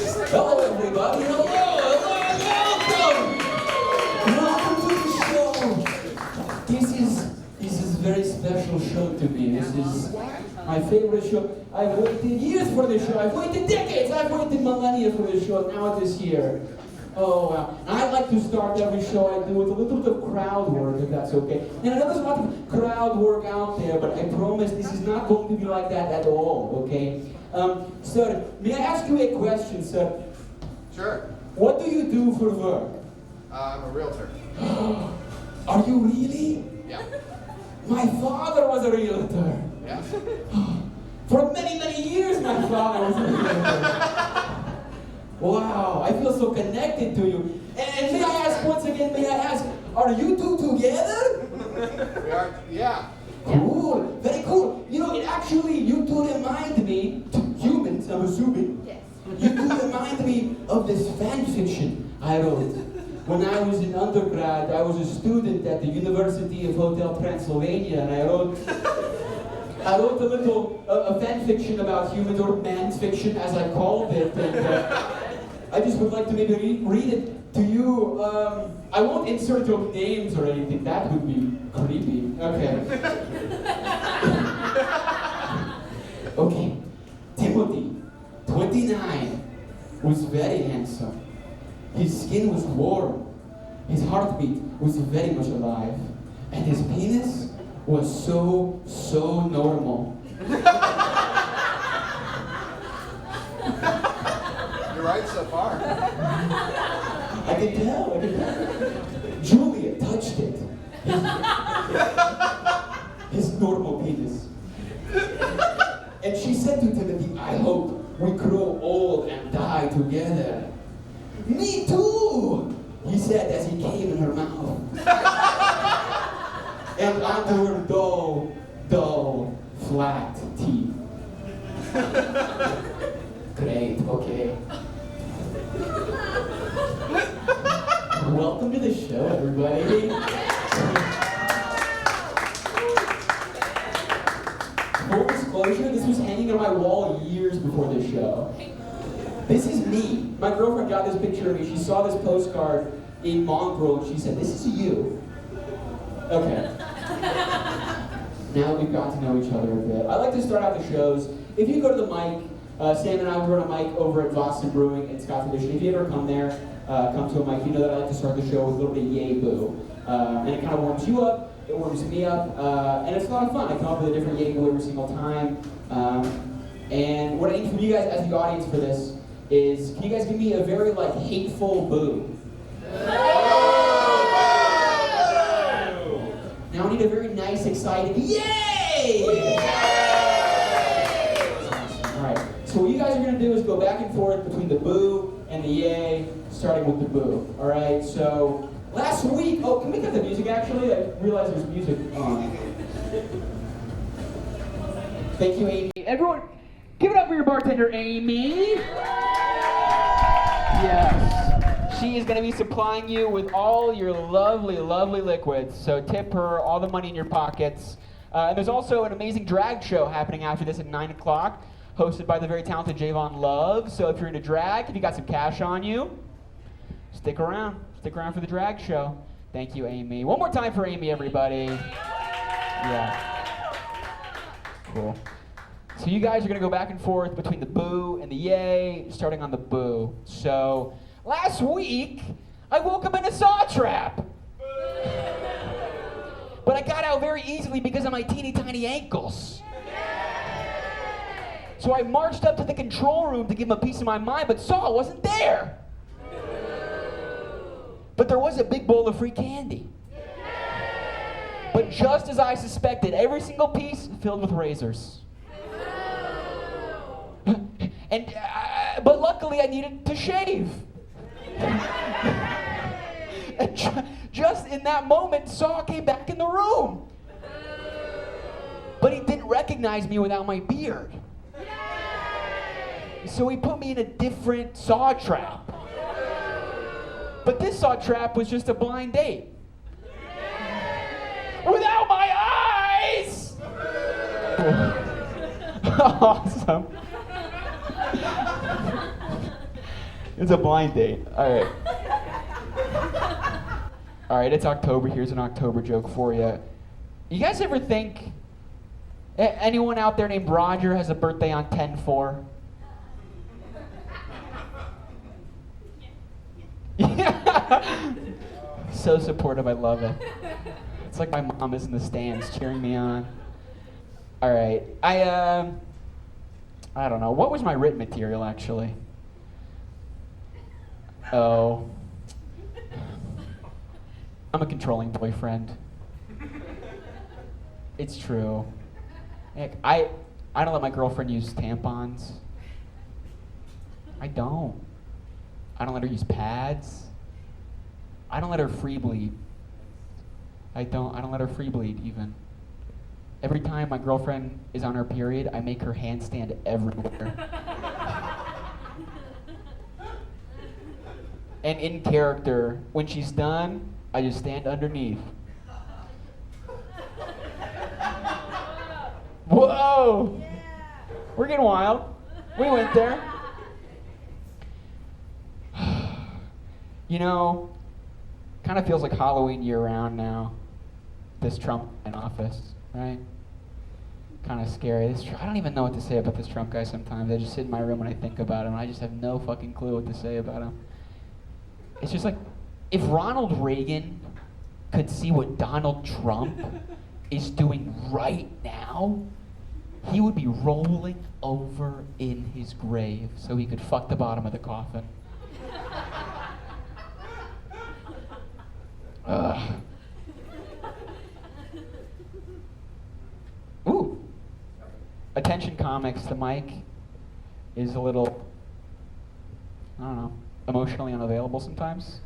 Hello, everybody. Hello, welcome. Welcome to the show. This is a very special show to me. This is my favorite show. I've waited years for this show. I've waited decades. I've waited millennia for this show. Now it is here. Oh, wow. And I like to start every show I do with a little bit of crowd work, if that's okay. And I know there's a lot of crowd work out there, but I promise this is not going to be like that at all, okay? Sir, may I ask you a question, sir? Sure. What do you do for work? I'm a realtor. Are you really? Yeah. My father was a realtor. Yeah. For many, many years, my father was a realtor. Wow, I feel so connected to you. And may I ask once again, are you two together? We are, yeah. Cool, very cool. You know, you two remind me, to humans, I'm assuming, Yes. you two remind me of this fan fiction I wrote. When I was in undergrad, I was a student at the University of Hotel Transylvania, and I wrote a little fan fiction about humans, or man's fiction, as I called it, and I just would like to maybe read it to you. I won't insert your names or anything, that would be creepy. Okay. Okay. Timothy, 29, was very handsome. His skin was warm, his heartbeat was very much alive, and his penis was so normal. You're right so far. I can tell. Julia touched it. His normal penis. And she said to Timothy, I hope we grow old and die together. Me too, he said as he came in her mouth. And onto her dull, flat teeth. Great, okay. Welcome to the show, everybody. Full disclosure, this was hanging on my wall years before this show. This is me. My girlfriend got this picture of me. She saw this postcard in Mongrel and she said, this is you. Okay. Now we've got to know each other a bit. I like to start out the shows. If you go to the mic, Sam and I will run a mic over at Boston Brewing in Scotts Edition. If you ever come there, come to a mic, you know that I like to start the show with a little bit of yay boo. And it kind of warms you up, it warms me up, and it's a lot of fun. I come up with a different yay boo every single time. And what I need from you guys as the audience for this is, can you guys give me a very hateful boo? Now I need a very nice, excited yay! Alright, so what you guys are going to do is go back and forth between the boo and the yay, starting with the boo. Alright, so last week, can we get the music actually? I realize there's music on. Thank you, Amy. Everyone, give it up for your bartender, Amy. Yes. She is going to be supplying you with all your lovely, lovely liquids. So tip her all the money in your pockets. And there's also an amazing drag show happening after this at 9 o'clock, hosted by the very talented Javon Love. So if you're into drag, if you got some cash on you, stick around. Stick around for the drag show. Thank you, Amy. One more time for Amy, everybody. Yeah. Cool. So you guys are going to go back and forth between the boo and the yay, starting on the boo. So last week, I woke up in a saw trap. But I got out very easily because of my teeny tiny ankles. So I marched up to the control room to give him a piece of my mind, but Saw wasn't there. But there was a big bowl of free candy. But just as I suspected, every single piece filled with razors. But luckily I needed to shave. And just in that moment, Saw came back in the room. But he didn't recognize me without my beard. So he put me in a different saw trap. But this saw trap was just a blind date. Without my eyes! Awesome. It's a blind date. All right. All right, it's October. Here's an October joke for you. You guys ever think anyone out there named Roger has a birthday on 10/4? Yeah. So supportive. I love it. It's like my mom is in the stands cheering me on. All right. I don't know. What was my written material, actually? Oh. I'm a controlling boyfriend. It's true. Heck, I don't let my girlfriend use tampons. I don't. I don't let her use pads. I don't let her free bleed. I don't let her free bleed even. Every time my girlfriend is on her period, I make her handstand everywhere. And in character, when she's done, I just stand underneath. Whoa! Yeah. We're getting wild. We went there. You know, kind of feels like Halloween year-round now. This Trump in office, right? Kind of scary. I don't even know what to say about this Trump guy sometimes. I just sit in my room and I think about him, and I just have no fucking clue what to say about him. It's just like, if Ronald Reagan could see what Donald Trump is doing right now, he would be rolling over in his grave so he could fuck the bottom of the coffin. Ooh. Attention comics, the mic is a little, I don't know, emotionally unavailable sometimes.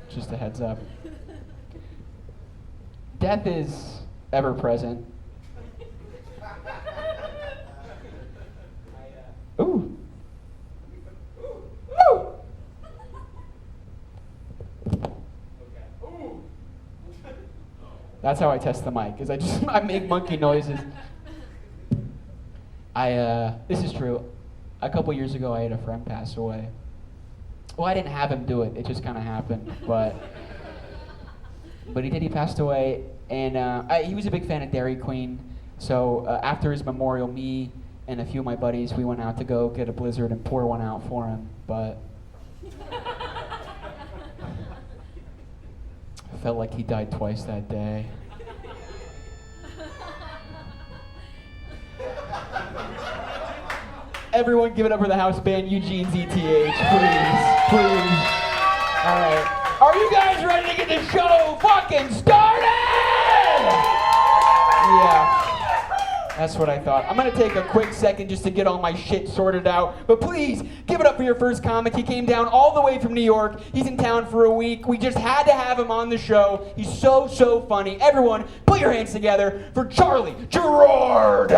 Just a heads up. Death is ever present. Ooh. Ooh. That's how I test the mic, is I make monkey noises. This is true. A couple years ago, I had a friend pass away. Well, I didn't have him do it. It just kind of happened, but he did. He passed away, and he was a big fan of Dairy Queen. So after his memorial, me and a few of my buddies, we went out to go get a Blizzard and pour one out for him. But I felt like he died twice that day. Everyone give it up for the house band Eugene's ETH, please. All right. Are you guys ready to get the show fucking started? Yeah. That's what I thought. I'm going to take a quick second just to get all my shit sorted out. But please, give it up for your first comic. He came down all the way from New York. He's in town for a week. We just had to have him on the show. He's so funny. Everyone, put your hands together for Charlie Girard.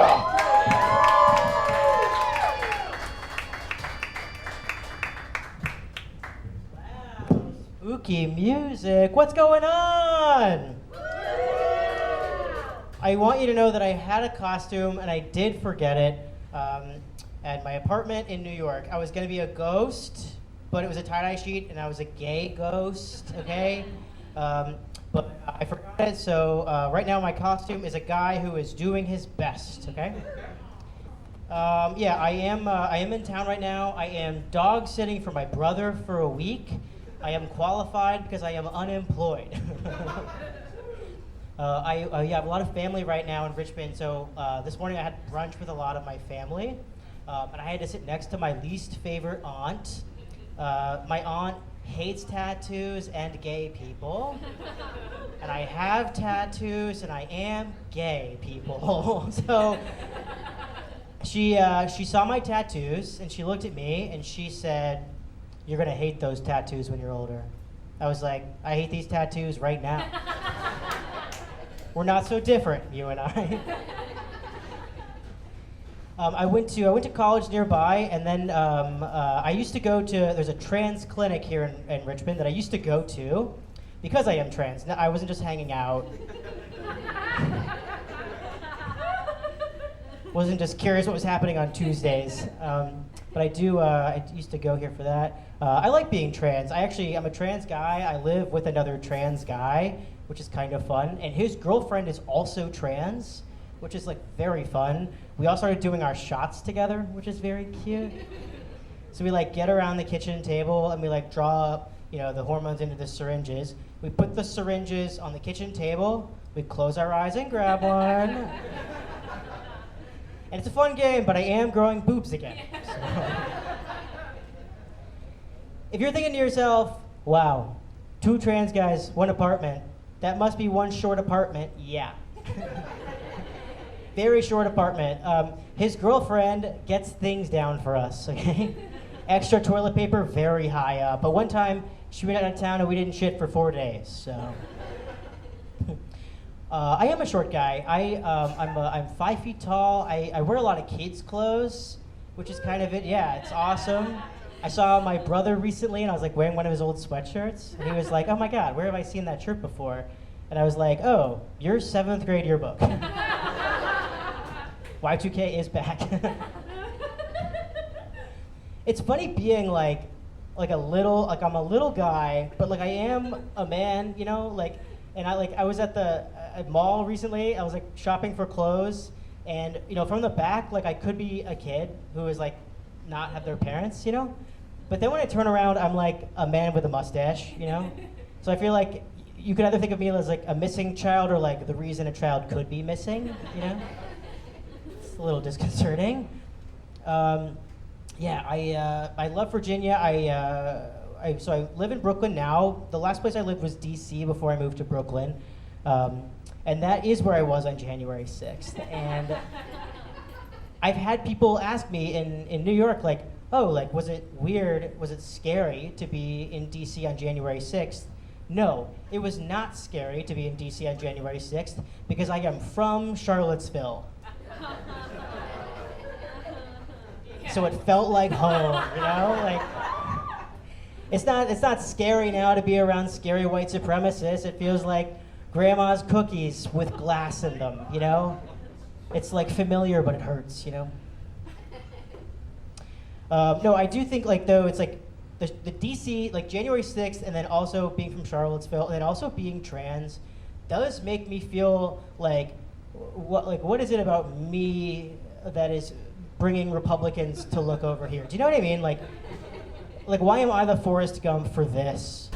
Spooky music. What's going on? I want you to know that I had a costume and I did forget it at my apartment in New York. I was going to be a ghost, but it was a tie-dye sheet and I was a gay ghost, okay? But I forgot it, so right now my costume is a guy who is doing his best, okay? Yeah, I am in town right now. I am dog sitting for my brother for a week. I am qualified because I am unemployed. I have a lot of family right now in Richmond, so this morning I had brunch with a lot of my family, and I had to sit next to my least favorite aunt. My aunt hates tattoos and gay people, and I have tattoos and I am gay, people. So she saw my tattoos and she looked at me and she said, "You're gonna hate those tattoos when you're older." I was like, "I hate these tattoos right now." We're not so different, you and I. I went to college nearby, and then I used to go to, there's a trans clinic here in Richmond that I used to go to because I am trans. I wasn't just hanging out. wasn't just curious what was happening on Tuesdays. But I do. I used to go here for that. I like being trans. I'm a trans guy. I live with another trans guy, which is kind of fun. And his girlfriend is also trans, which is like very fun. We all started doing our shots together, which is very cute. So we like get around the kitchen table and we like draw up, the hormones into the syringes. We put the syringes on the kitchen table. We close our eyes and grab one. And it's a fun game, but I am growing boobs again. So. If you're thinking to yourself, wow, 2 trans guys, 1 apartment, that must be one short apartment. Yeah. Very short apartment. His girlfriend gets things down for us, okay? Extra toilet paper, very high up. But one time, she went out of town and we didn't shit for 4 days, so. I am a short guy. I'm 5 feet tall. I wear a lot of kids' clothes, which is kind of it. Yeah, it's awesome. I saw my brother recently, and I was like wearing one of his old sweatshirts, and he was like, "Oh my God, where have I seen that shirt before?" And I was like, "Oh, your 7th grade yearbook." Y2K is back. It's funny being like I'm a little guy, but like I am a man, and I was at the mall recently. I was like shopping for clothes, and from the back, like I could be a kid who is like not have their parents, But then when I turn around, I'm like a man with a mustache, So I feel like you could either think of me as like a missing child or like the reason a child could be missing, It's a little disconcerting. I love Virginia. So I live in Brooklyn now. The last place I lived was DC before I moved to Brooklyn. And that is where I was on January 6th. And I've had people ask me in New York, like, oh, like, was it weird, was it scary to be in DC on January 6th? No, it was not scary to be in DC on January 6th because I am from Charlottesville. So it felt like home, like it's not scary now to be around scary white supremacists. It feels like grandma's cookies with glass in them, It's like familiar, but it hurts, No, I do think though it's like the DC, like January 6th, and then also being from Charlottesville, and then also being trans, does make me feel like what is it about me that is bringing Republicans to look over here? Do you know what I mean? Like why am I the Forrest Gump for this?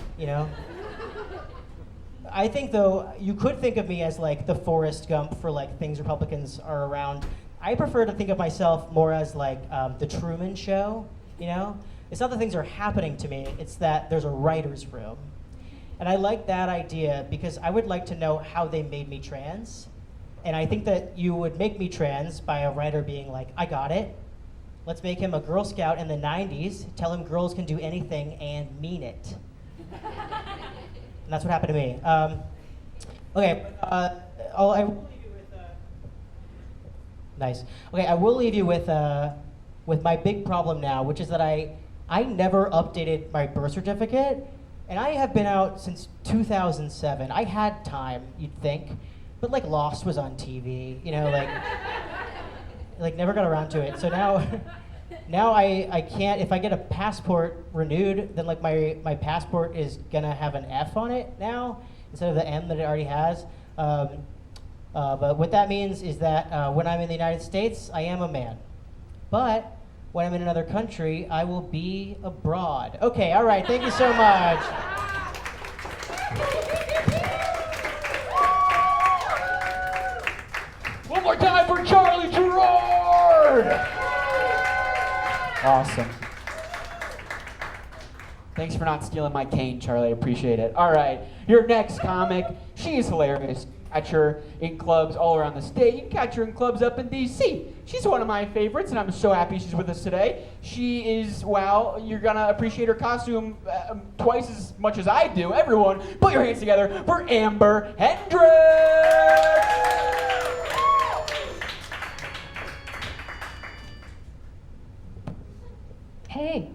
I think though you could think of me as like the Forrest Gump for like things Republicans are around. I prefer to think of myself more as like the Truman Show. It's not that things are happening to me; it's that there's a writer's room, and I like that idea because I would like to know how they made me trans, and I think that you would make me trans by a writer being like, "I got it. Let's make him a Girl Scout in the '90s. Tell him girls can do anything and mean it." And that's what happened to me. Okay, I will leave you with. Nice. Okay, I will leave you with my big problem now, which is that I never updated my birth certificate, and I have been out since 2007. I had time, you'd think, but like Lost was on TV, like never got around to it. So now I can't, if I get a passport renewed, then like my passport is gonna have an F on it now instead of the M that it already has. But what that means is that when I'm in the United States, I am a man. But when I'm in another country, I will be abroad. Okay, all right, thank you so much. One more time for Charlie Girard! Awesome. Thanks for not stealing my cane, Charlie. I appreciate it. All right, your next comic, she is hilarious. Catch her in clubs all around the state. You can catch her in clubs up in DC. She's one of my favorites, and I'm so happy she's with us today. She is, wow, you're gonna appreciate her costume twice as much as I do. Everyone, put your hands together for Amber Hendricks! Hey,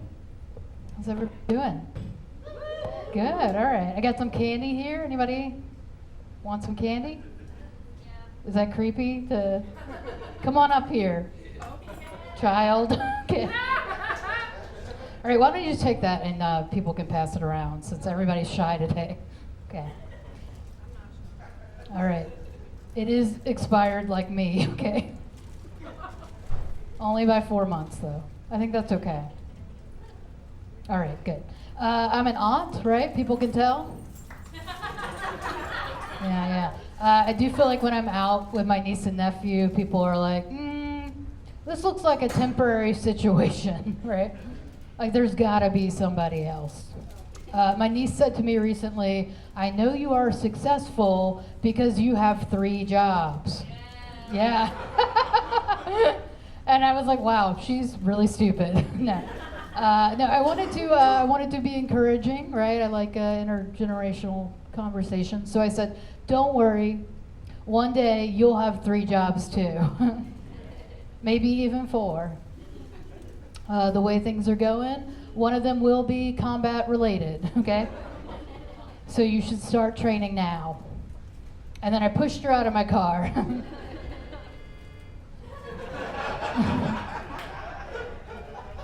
how's everybody doing? Good, all right. I got some candy here. Anybody want some candy? Yeah. Is that creepy to Come on up here, child. Okay. All right, why don't you just take that and people can pass it around since everybody's shy today. Okay. All right. It is expired like me, okay? Only by 4 months, though. I think that's okay. All right, good. I'm an aunt, right? People can tell? Yeah. I do feel like when I'm out with my niece and nephew, people are like, this looks like a temporary situation, right? Like there's gotta be somebody else. My niece said to me recently, I know you are successful because you have 3 jobs. Yeah. And I was like, wow, she's really stupid. No. No, I wanted to be encouraging, right? I like intergenerational conversations. So I said, don't worry, one day you'll have 3 jobs too. Maybe even 4. The way things are going, one of them will be combat related, okay? So you should start training now. And then I pushed her out of my car.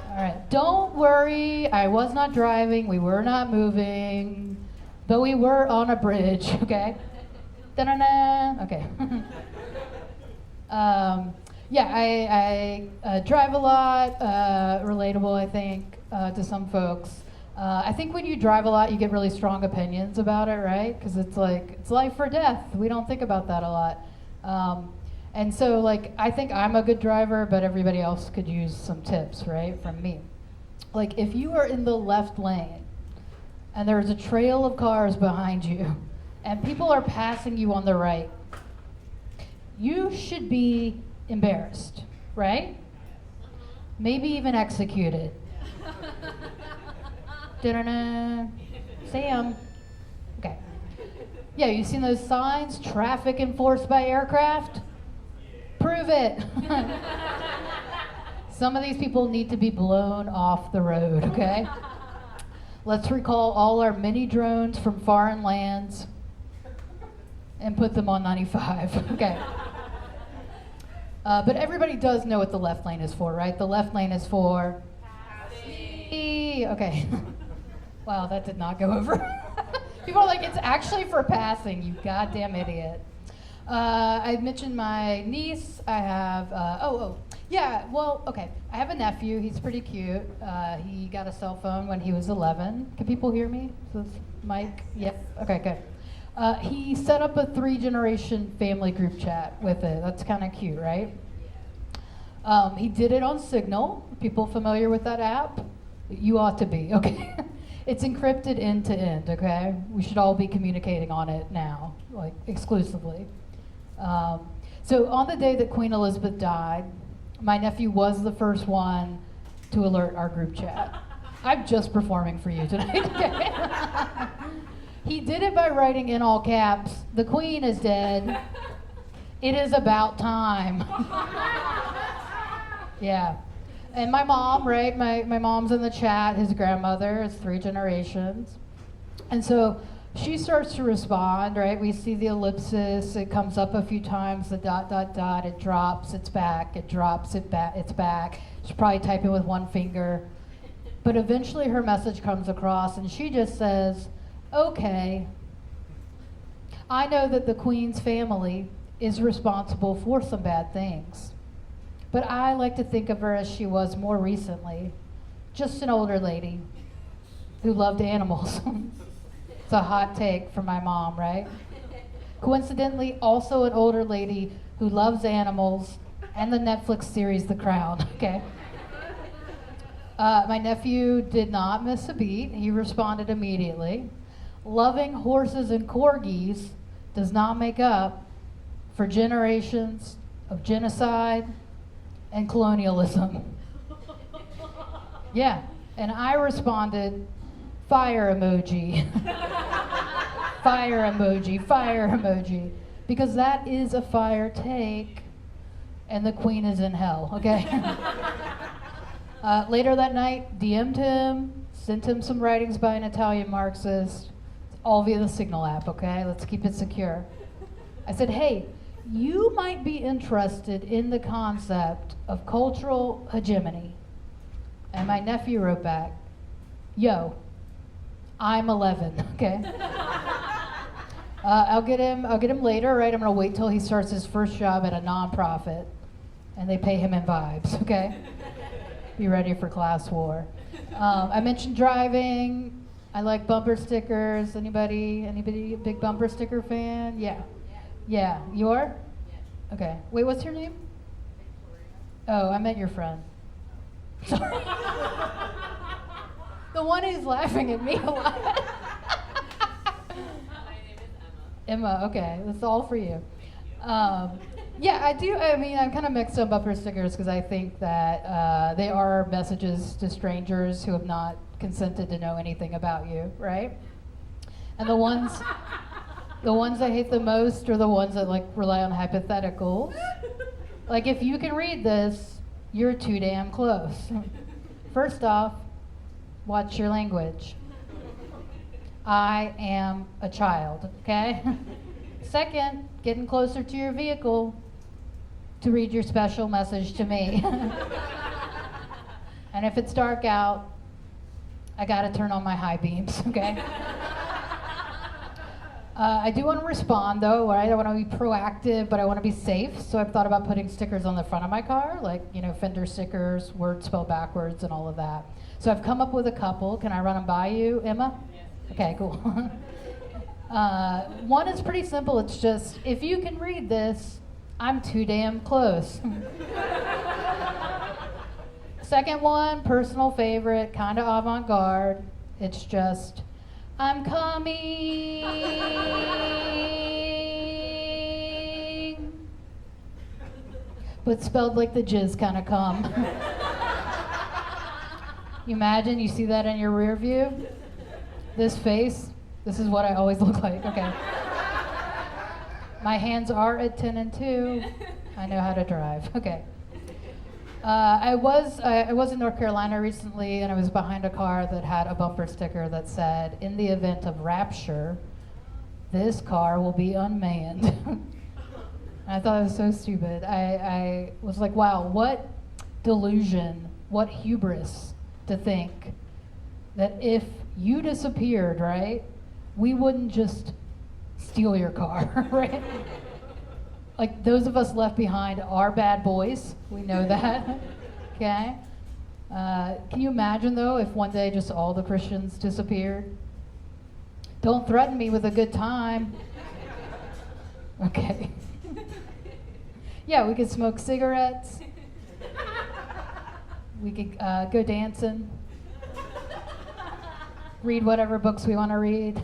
All right, don't worry, I was not driving, we were not moving, but we were on a bridge, okay? Da-da-da, okay. Yeah, I drive a lot, relatable, I think, to some folks. I think when you drive a lot, you get really strong opinions about it, right? Because it's like, it's life or death. We don't think about that a lot. And so, like, I think I'm a good driver, but everybody else could use some tips, right, from me. Like, if you are in the left lane, and there's a trail of cars behind you, and people are passing you on the right, you should be embarrassed, right? Maybe even executed. Da-da-da. Sam. Okay. Yeah, you seen those signs? Traffic enforced by aircraft? Prove it. Some of these people need to be blown off the road, okay? Let's recall all our mini drones from foreign lands and put them on 95, okay? But everybody does know what the left lane is for, right? The left lane is for passing. Okay. Wow, that did not go over. People are like, it's actually for passing, you goddamn idiot. I mentioned my niece. I have, yeah, well, okay. I have a nephew. He's pretty cute. He got a cell phone when he was 11. Can people hear me? Is this mic? Yep. Okay, good. He set up a 3-generation family group chat with it. That's kind of cute, right? He did it on Signal. People familiar with that app? You ought to be, okay? It's encrypted end to end, okay? We should all be communicating on it now, like exclusively. So on the day that Queen Elizabeth died, my nephew was the first one to alert our group chat. I'm just performing for you tonight, okay? He did it by writing in all caps, "The Queen is dead. It is about time." Yeah. And my mom, right? My mom's in the chat, his grandmother, it's 3 generations. And so she starts to respond, right? We see the ellipsis, it comes up a few times, the ... it drops, it's back, it drops, it's back. She's probably typing with one finger. But eventually her message comes across and she just says, "Okay, I know that the Queen's family is responsible for some bad things, but I like to think of her as she was more recently, just an older lady who loved animals." It's a hot take from my mom, right? Coincidentally, also an older lady who loves animals and the Netflix series The Crown, okay? My nephew did not miss a beat. He responded immediately. Loving horses and corgis does not make up for generations of genocide and colonialism. Yeah, and I responded, fire emoji. Fire emoji, fire emoji. Because that is a fire take, and the Queen is in hell, okay? Later that night, DM'd him, sent him some writings by an Italian Marxist, all via the Signal app, okay? Let's keep it secure. I said, "Hey, You might be interested in the concept of cultural hegemony. And my nephew wrote back, yo, I'm 11, okay? I'll get him later, right? I'm gonna wait till he starts his first job at a nonprofit and they pay him in vibes, okay? Be ready for class war. I mentioned driving. I like bumper stickers. Anybody a big bumper sticker fan? Yeah. Yeah, you are? Okay. Wait, what's your name? Oh, I meant your friend. Sorry. The one who's laughing at me a lot. My name is Emma, okay. That's all for you. Yeah, I do. I mean, I'm kind of mixed on bumper stickers because I think that they are messages to strangers who have not consented to know anything about you, right? And the ones I hate the most are the ones that like rely on hypotheticals. Like, if you can read this, you're too damn close. First off, watch your language. I am a child, okay? Second, getting closer to your vehicle to read your special message to me. And if it's dark out, I gotta turn on my high beams, okay? I do want to respond though, right? I want to be proactive, but I want to be safe. So I've thought about putting stickers on the front of my car, like, you know, fender stickers, words spelled backwards and all of that. So I've come up with a couple. Can I run them by you, Emma? Yes. Okay, cool. One is pretty simple. It's just, if you can read this, I'm too damn close. Second one, personal favorite, kind of avant-garde. It's just, I'm coming. But spelled like the jizz kind of come. You imagine you see that in your rear view? This face, this is what I always look like. Okay. My hands are at 10 and 2. I know how to drive. Okay. I was in North Carolina recently, and I was behind a car that had a bumper sticker that said, "In the event of rapture, this car will be unmanned." I thought it was so stupid. I was like, wow, what delusion, what hubris to think that if you disappeared, right, we wouldn't just steal your car, right? Like, those of us left behind are bad boys. We know that, okay? Can you imagine, though, if one day just all the Christians disappeared? Don't threaten me with a good time. Okay. Yeah, we could smoke cigarettes. We could go dancing. Read whatever books we want to read.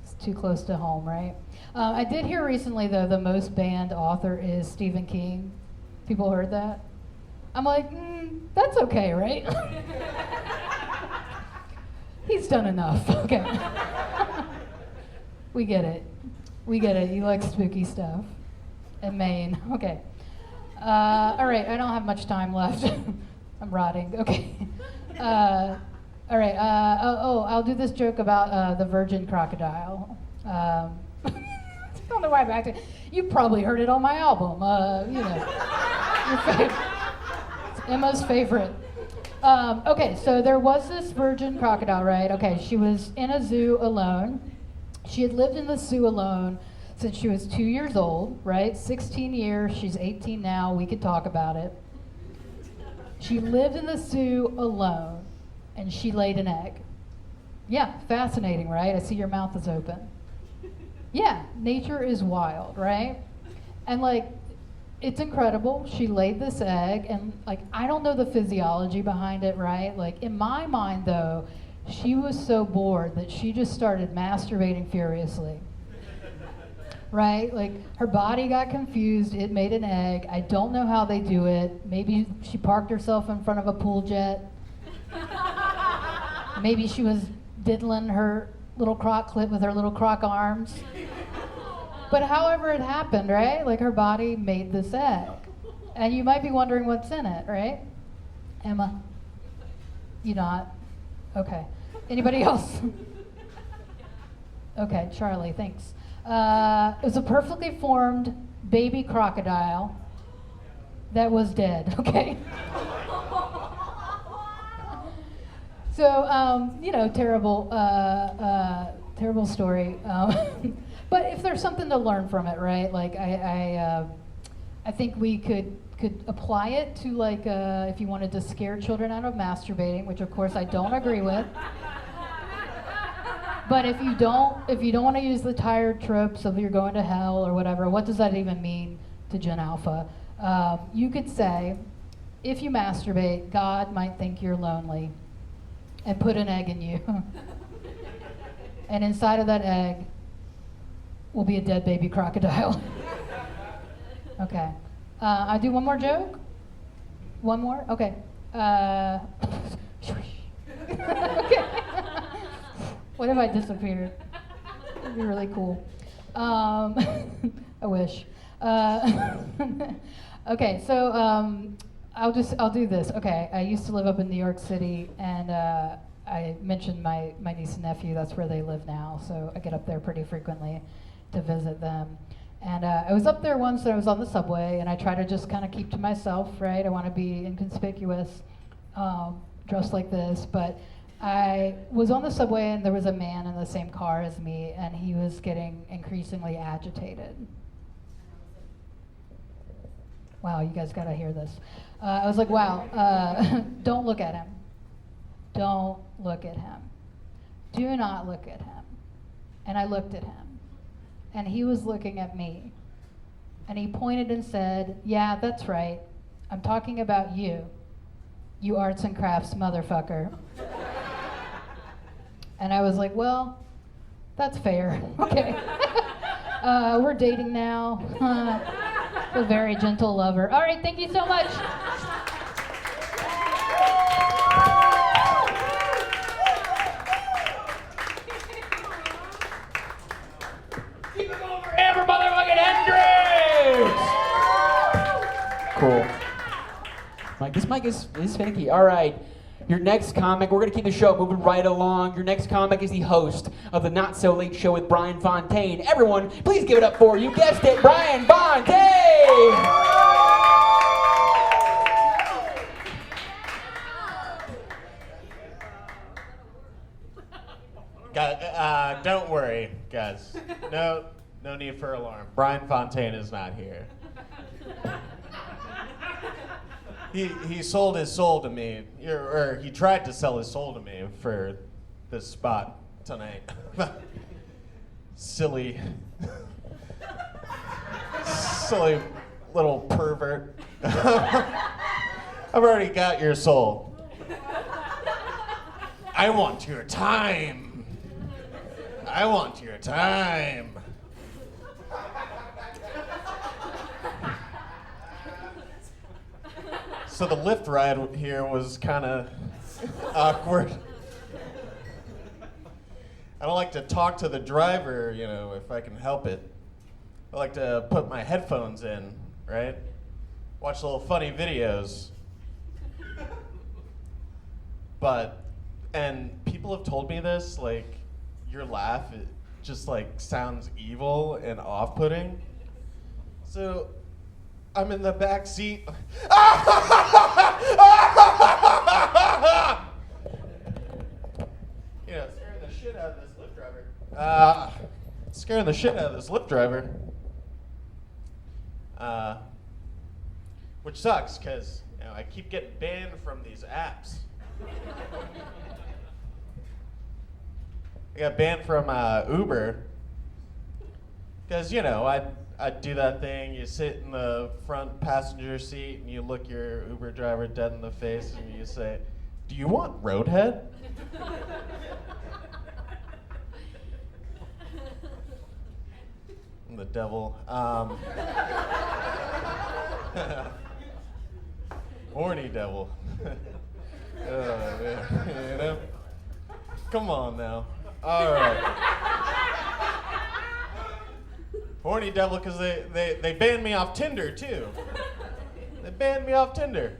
It's too close to home, right? I did hear recently, though, the most banned author is Stephen King. People heard that? I'm like, that's okay, right? He's done enough, okay. We get it. We get it. You like spooky stuff. And Maine, okay. All right, I don't have much time left. I'm rotting, okay. All right, I'll do this joke about the virgin crocodile. I don't know why I'm acting. You probably heard it on my album, you know. Your favorite. It's Emma's favorite. Okay, so there was this virgin crocodile, right? Okay, she was in a zoo alone. She had lived in the zoo alone since she was 2 years old, right? 16 years, she's 18 now, we could talk about it. She lived in the zoo alone, and she laid an egg. Yeah, fascinating, right? I see your mouth is open. Yeah, nature is wild, right? And like, it's incredible. She laid this egg, and like, I don't know the physiology behind it, right? Like, in my mind, though, she was so bored that she just started masturbating furiously. Right? Like, her body got confused, it made an egg. I don't know how they do it. Maybe she parked herself in front of a pool jet. Maybe she was diddling her little croc clit with her little croc arms. But however it happened, right? Like, her body made this egg. And you might be wondering what's in it, right? Emma? You not? Okay. Anybody else? Okay, Charlie, thanks. It was a perfectly formed baby crocodile that was dead, okay? So, terrible story. But if there's something to learn from it, right? Like, I think we could apply it to, like, if you wanted to scare children out of masturbating, which of course I don't agree with. But if you don't want to use the tired tropes of you're going to hell or whatever, what does that even mean to Gen Alpha? You could say, if you masturbate, God might think you're lonely and put an egg in you. And inside of that egg will be a dead baby crocodile. Okay. I do one more joke? One more? Okay. Okay. What if I disappeared? That'd be really cool. I wish. Okay, so I'll do this. Okay, I used to live up in New York City, and I mentioned my niece and nephew. That's where they live now, so I get up there pretty frequently to visit them. And I was up there once, and I was on the subway, and I try to just kind of keep to myself, right? I want to be inconspicuous, dressed like this, but I was on the subway, and there was a man in the same car as me, and he was getting increasingly agitated. Wow, you guys gotta hear this. I was like, wow, don't look at him. Don't look at him. Do not look at him. And I looked at him. And he was looking at me. And he pointed and said, yeah, that's right. I'm talking about you. You arts and crafts motherfucker. And I was like, well, that's fair. Okay. We're dating now. A very gentle lover. All right, thank you so much. Keep it going for every motherfucking Hendrix! Cool. Mike, this mic is finicky. All right. Your next comic, we're going to keep the show moving right along. Your next comic is the host of the Not So Late Show with Bryan Fountain. Everyone, please give it up for, you guessed it, Bryan Fountain! Don't worry, guys. No need for alarm. Bryan Fountain is not here. He sold his soul to me, or he tried to sell his soul to me for this spot tonight. Silly little pervert. I've already got your soul. I want your time. I want your time. So the lift ride here was kind of awkward. I don't like to talk to the driver, if I can help it. I like to put my headphones in, right? Watch little funny videos. And people have told me this, like, your laugh, it just, like, sounds evil and off-putting. So I'm in the back seat. Scaring the shit out of this Lyft driver. Which sucks, because I keep getting banned from these apps. I got banned from Uber. Because, I'd do that thing, you sit in the front passenger seat and you look your Uber driver dead in the face and you say, do you want Roadhead? I'm the devil. Horny devil. Man, Come on now. All right. Horny devil, because they banned me off Tinder, too. They banned me off Tinder.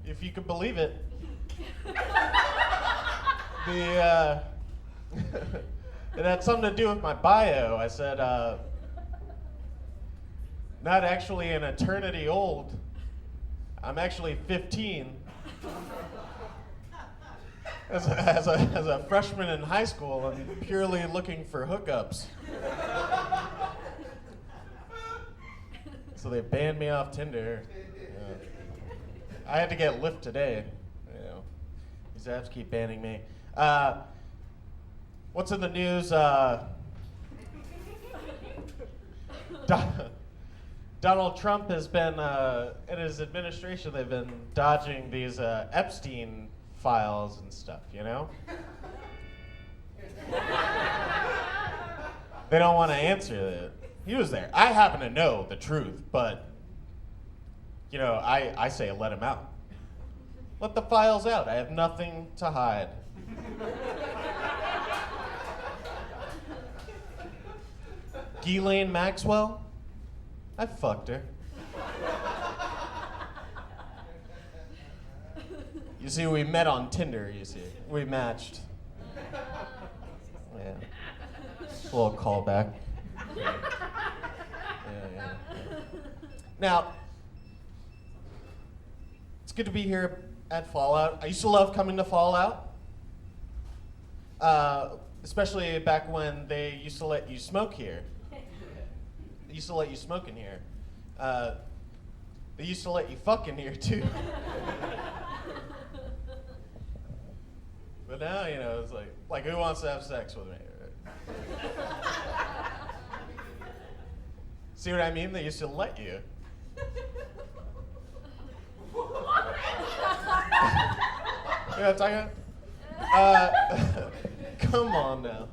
If you could believe it. It had something to do with my bio. I said, not actually an eternity old. I'm actually 15. As a freshman in high school, I'm purely looking for hookups. So they banned me off Tinder. I had to get Lyft today. You know, these apps keep banning me. What's in the news? Donald Trump has been, in his administration, they've been dodging these Epstein files and stuff, you know? They don't want to answer it. He was there. I happen to know the truth, but, you know, I say let him out. Let the files out. I have nothing to hide. Ghislaine Maxwell? I fucked her. You see, we met on Tinder, you see. We matched. Yeah. A little callback. Yeah. Now, it's good to be here at Fallout. I used to love coming to Fallout. Especially back when they used to let you smoke here. They used to let you smoke in here. They used to let you fuck in here, too. But now, you know, it's like who wants to have sex with me? See what I mean? They used to let you. You know what I'm talking about? Come on now.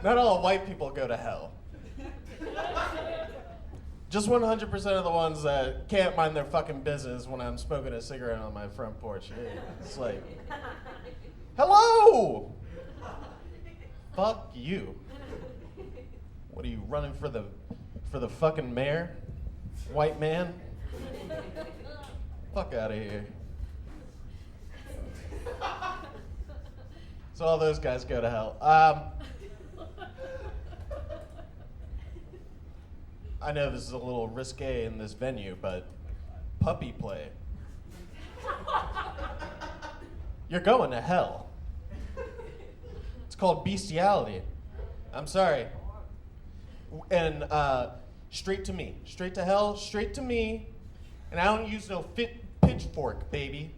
Not all white people go to hell. Just 100% of the ones that can't mind their fucking business when I'm smoking a cigarette on my front porch. It's like, hello! Fuck you. What are you running for the fucking mayor? White man? Fuck out of here. So all those guys go to hell. I know this is a little risque in this venue, but puppy play. You're going to hell. It's called bestiality. I'm sorry. And straight to me. Straight to hell, straight to me. And I don't use no pitchfork, baby.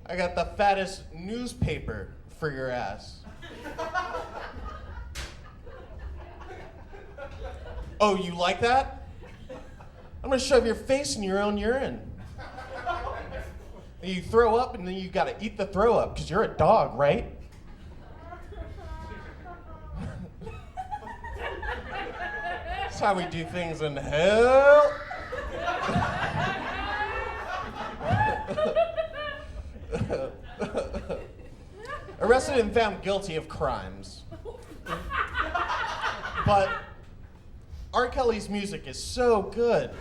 I got the fattest newspaper for your ass. Oh, you like that? I'm gonna shove your face in your own urine. And you throw up, and then you gotta eat the throw up, because you're a dog, right? That's how we do things in hell. Arrested and found guilty of crimes. But R. Kelly's music is so good.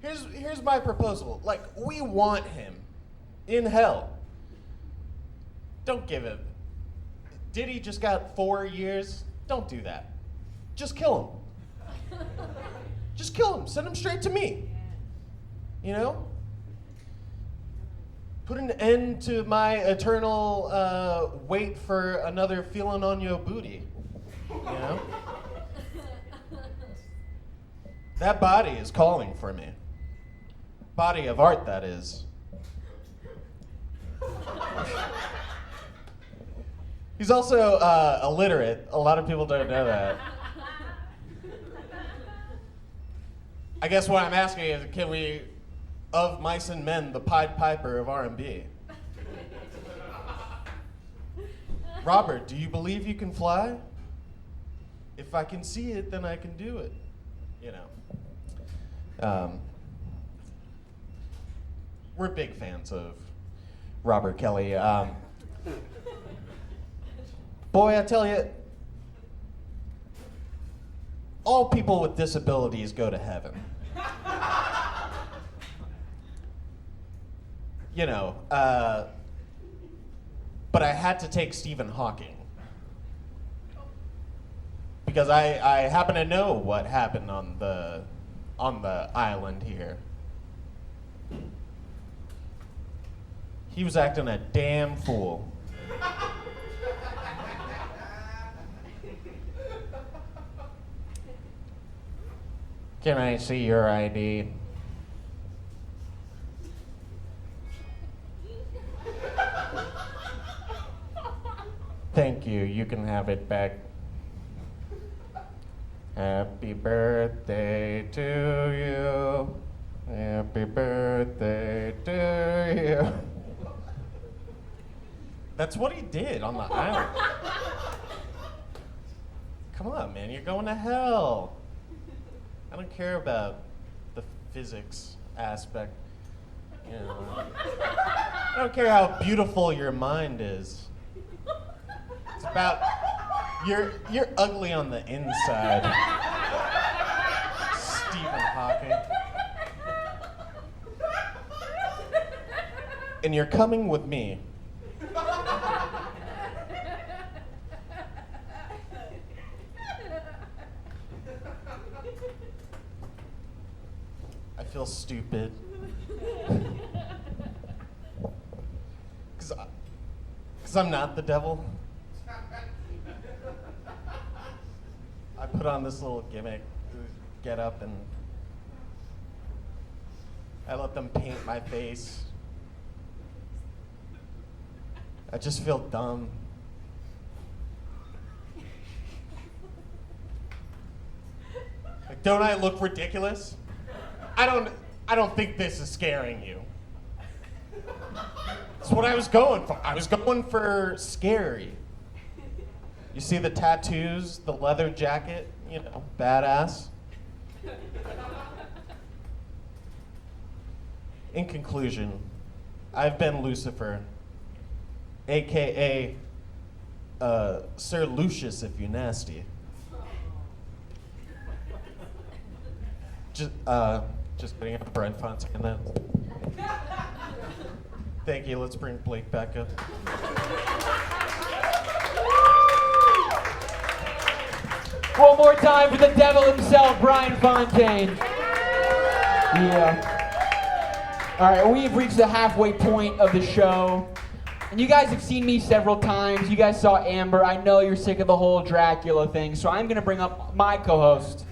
Here's my proposal. Like, we want him in hell. Don't give him. Diddy just got 4 years. Don't do that. Just kill him. Just kill him. Send him straight to me. You know? Put an end to my eternal wait for another feeling on your booty. You know? That body is calling for me. Body of art, that is. He's also illiterate. A lot of people don't know that. I guess what I'm asking is, can we, of mice and men, the Pied Piper of R&B? Robert, do you believe you can fly? If I can see it, then I can do it. You know. We're big fans of Robert Kelly. Boy, I tell you, all people with disabilities go to heaven. you know, but I had to take Stephen Hawking. Because I happen to know what happened on the island here. He was acting a damn fool. Can I see your ID? Thank you. You can have it back. Happy birthday to you. Happy birthday to you. That's what he did on the island. Come on, man. You're going to hell. I don't care about the physics aspect. You know, I don't care how beautiful your mind is. It's about you're ugly on the inside, Stephen Hawking. And you're coming with me. I feel stupid. Because I'm not the devil. I put on this little gimmick, get up, and I let them paint my face. I just feel dumb. Like, don't I look ridiculous? I don't think this is scaring you. That's what I was going for. I was going for scary. You see the tattoos, the leather jacket, you know, badass. In conclusion, I've been Lucifer, AKA Sir Lucius if you nasty. Just putting up Bryan Fountain in that. Thank you. Let's bring Blake back up. One more time for the devil himself, Bryan Fountain. Yeah. All right, we have reached the halfway point of the show. And you guys have seen me several times. You guys saw Amber. I know you're sick of the whole Dracula thing. So I'm going to bring up my co-host.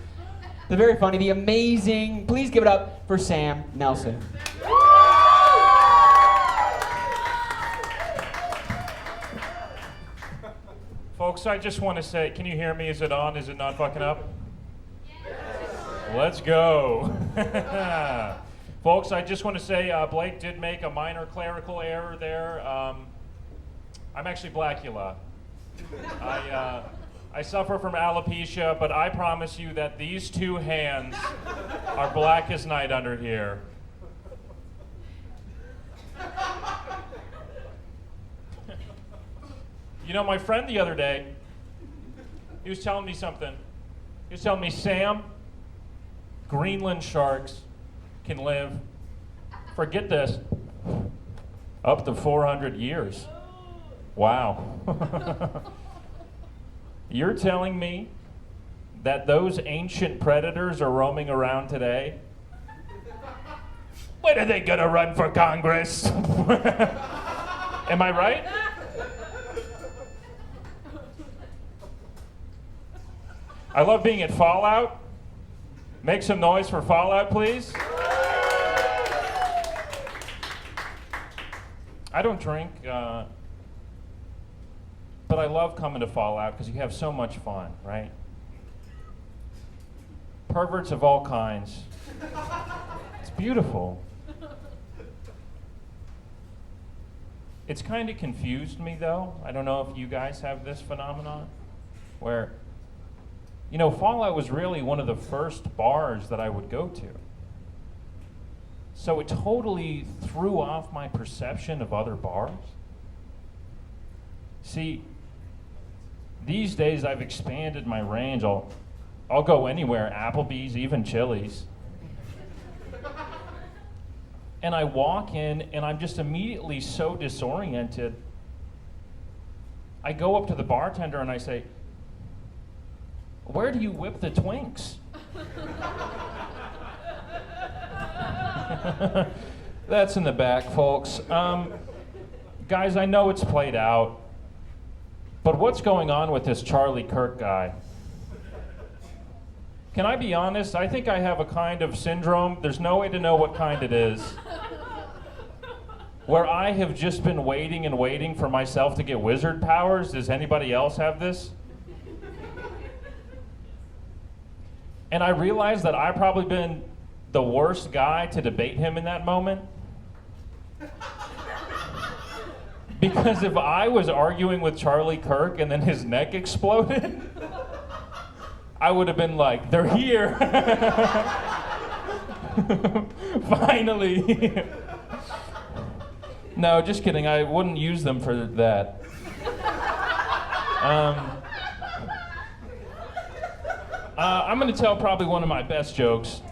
The very funny, the amazing, please give it up for Sam Nelson. Folks, I just want to say, can you hear me? Is it on? Is it not fucking up? Yes. Let's go. Folks, I just want to say Blake did make a minor clerical error there. I'm actually Blackula. I suffer from alopecia, but I promise you that these two hands are black as night under here. You know, my friend the other day, he was telling me something. He was telling me, Sam, Greenland sharks can live, forget this, up to 400 years. Wow. You're telling me that those ancient predators are roaming around today? When are they gonna run for Congress? Am I right? I love being at Fallout. Make some noise for Fallout, please. I don't drink, but I love coming to Fallout because you have so much fun, right? Perverts of all kinds. It's beautiful. It's kind of confused me, though. I don't know if you guys have this phenomenon where, you know, Fallout was really one of the first bars that I would go to. So it totally threw off my perception of other bars. See, these days I've expanded my range. I'll go anywhere, Applebee's, even Chili's. And I walk in, and I'm just immediately so disoriented. I go up to the bartender and I say, "Where do you whip the twinks?" That's in the back, folks. Guys, I know it's played out, but what's going on with this Charlie Kirk guy? Can I be honest? I think I have a kind of syndrome. There's no way to know what kind it is. Where I have just been waiting and waiting for myself to get wizard powers. Does anybody else have this? And I realized that I've probably been the worst guy to debate him in that moment. Because if I was arguing with Charlie Kirk and then his neck exploded, I would have been like, "They're here." Finally. No, just kidding. I wouldn't use them for that. I'm going to tell probably one of my best jokes.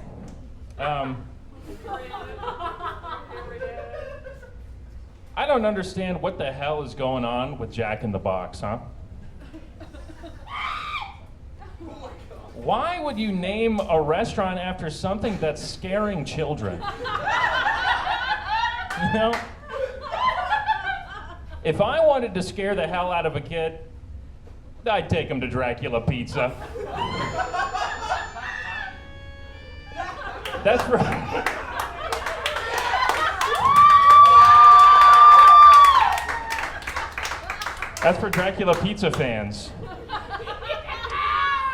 I don't understand what the hell is going on with Jack in the Box, huh? Why would you name a restaurant after something that's scaring children? You know? If I wanted to scare the hell out of a kid, I'd take him to Dracula Pizza. That's for... That's for Dracula Pizza fans.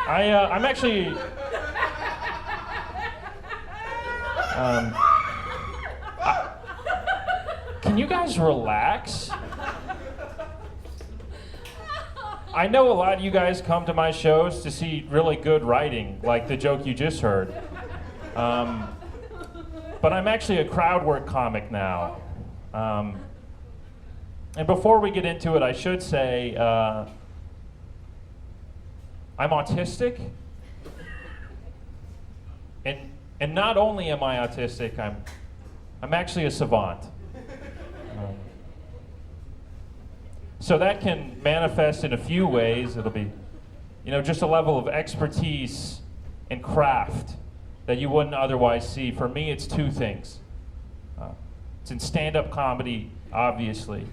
I'm actually... Can you guys relax? I know a lot of you guys come to my shows to see really good writing, like the joke you just heard. But I'm actually a crowd work comic now. And before we get into it, I should say I'm autistic. And not only am I autistic, I'm actually a savant. So that can manifest in a few ways. It'll be, just a level of expertise and craft that you wouldn't otherwise see. For me, it's two things. It's in stand-up comedy, obviously.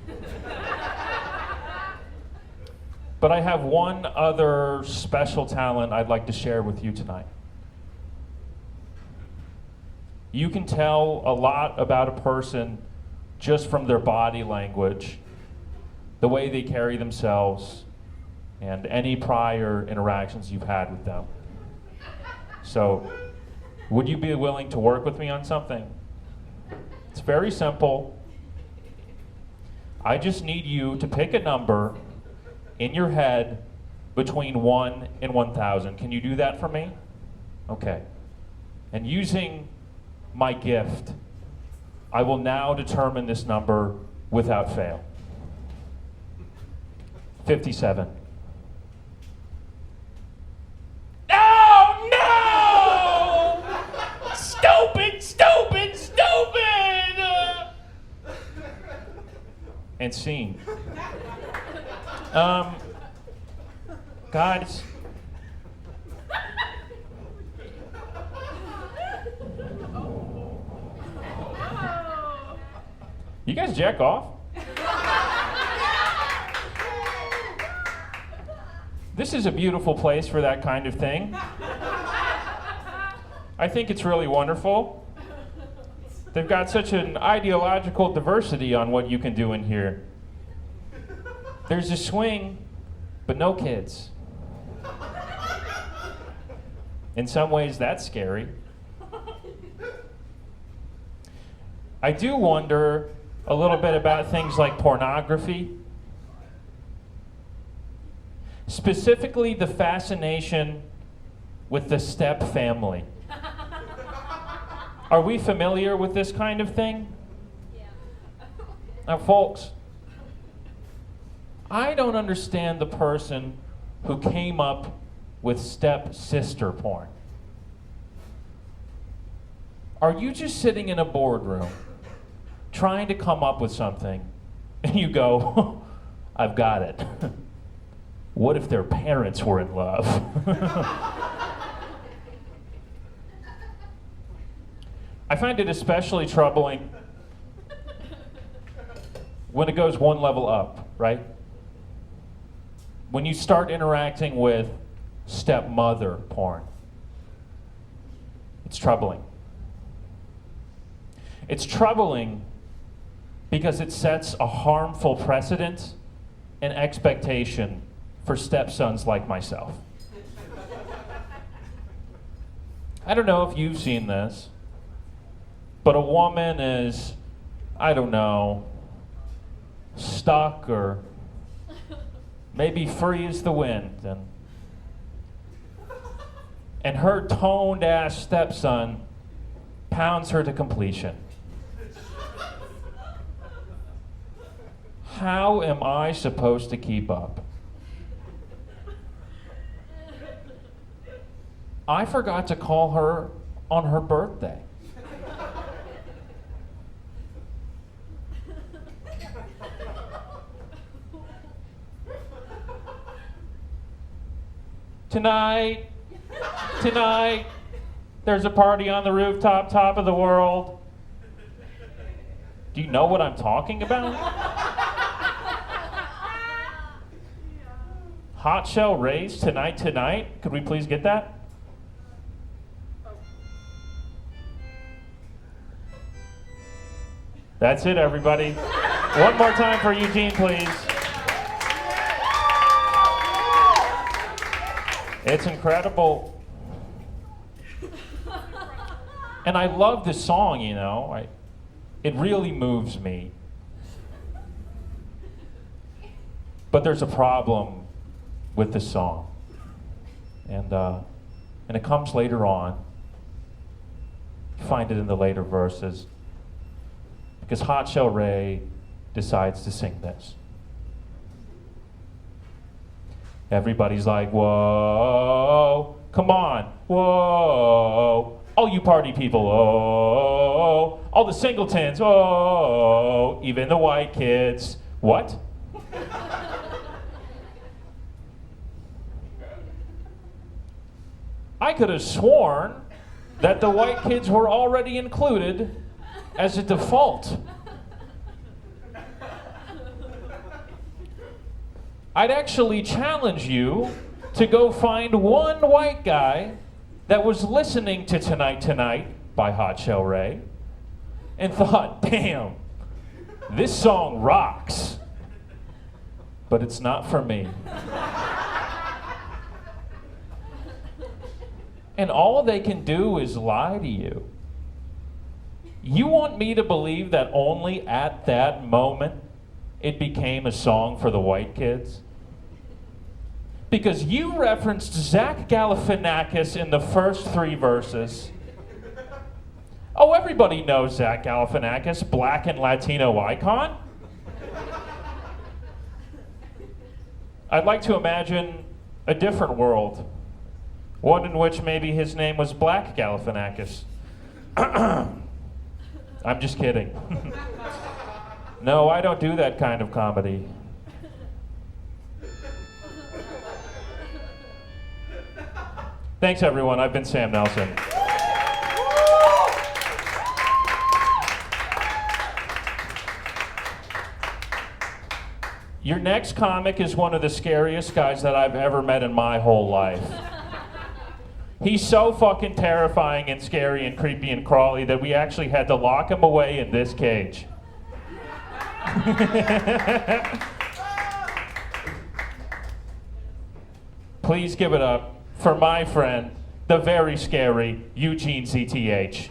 But I have one other special talent I'd like to share with you tonight. You can tell a lot about a person just from their body language, the way they carry themselves, and any prior interactions you've had with them. So, would you be willing to work with me on something? It's very simple. I just need you to pick a number in your head between 1 and 1,000. Can you do that for me? Okay. And using my gift, I will now determine this number without fail. 57. Oh, no! Stupid, stupid, stupid! And scene. Guys. You guys jack off? This is a beautiful place for that kind of thing. I think it's really wonderful. They've got such an ideological diversity on what you can do in here. There's a swing, but no kids. In some ways, that's scary. I do wonder a little bit about things like pornography. Specifically, the fascination with the step family. Are we familiar with this kind of thing? Yeah. Now, folks, I don't understand the person who came up with step-sister porn. Are you just sitting in a boardroom trying to come up with something, and you go, I've got it. What if their parents were in love? I find it especially troubling when it goes one level up, right? When you start interacting with stepmother porn. It's troubling. It's troubling because it sets a harmful precedent and expectation for stepsons like myself. I don't know if you've seen this, but a woman is, I don't know, stuck or maybe free as the wind, and her toned-ass stepson pounds her to completion. How am I supposed to keep up? I forgot to call her on her birthday. Tonight, there's a party on the rooftop, top of the world. Do you know what I'm talking about? Hot shell raised tonight. Could we please get that? That's it, everybody. One more time for Eugene, please. It's incredible. And I love this song, you know. It really moves me. But there's a problem with this song. And it comes later on. You find it in the later verses. Because Hot Shell Ray decides to sing this. Everybody's like, whoa, come on, whoa. All you party people, oh. All the singletons, oh. Even the white kids. What? I could have sworn that the white kids were already included as a default. I'd actually challenge you to go find one white guy that was listening to Tonight by Hot Shell Ray and thought, damn, this song rocks, but it's not for me. And all they can do is lie to you. You want me to believe that only at that moment it became a song for the white kids? Because you referenced Zach Galifianakis in the first 3 verses. Oh, everybody knows Zach Galifianakis, black and Latino icon. I'd like to imagine a different world. One in which maybe his name was Black Galifianakis. I'm just kidding. No, I don't do that kind of comedy. Thanks, everyone. I've been Sam Nelson. Your next comic is one of the scariest guys that I've ever met in my whole life. He's so fucking terrifying and scary and creepy and crawly that we actually had to lock him away in this cage. Please give it up for my friend, the very scary Eugene CTH.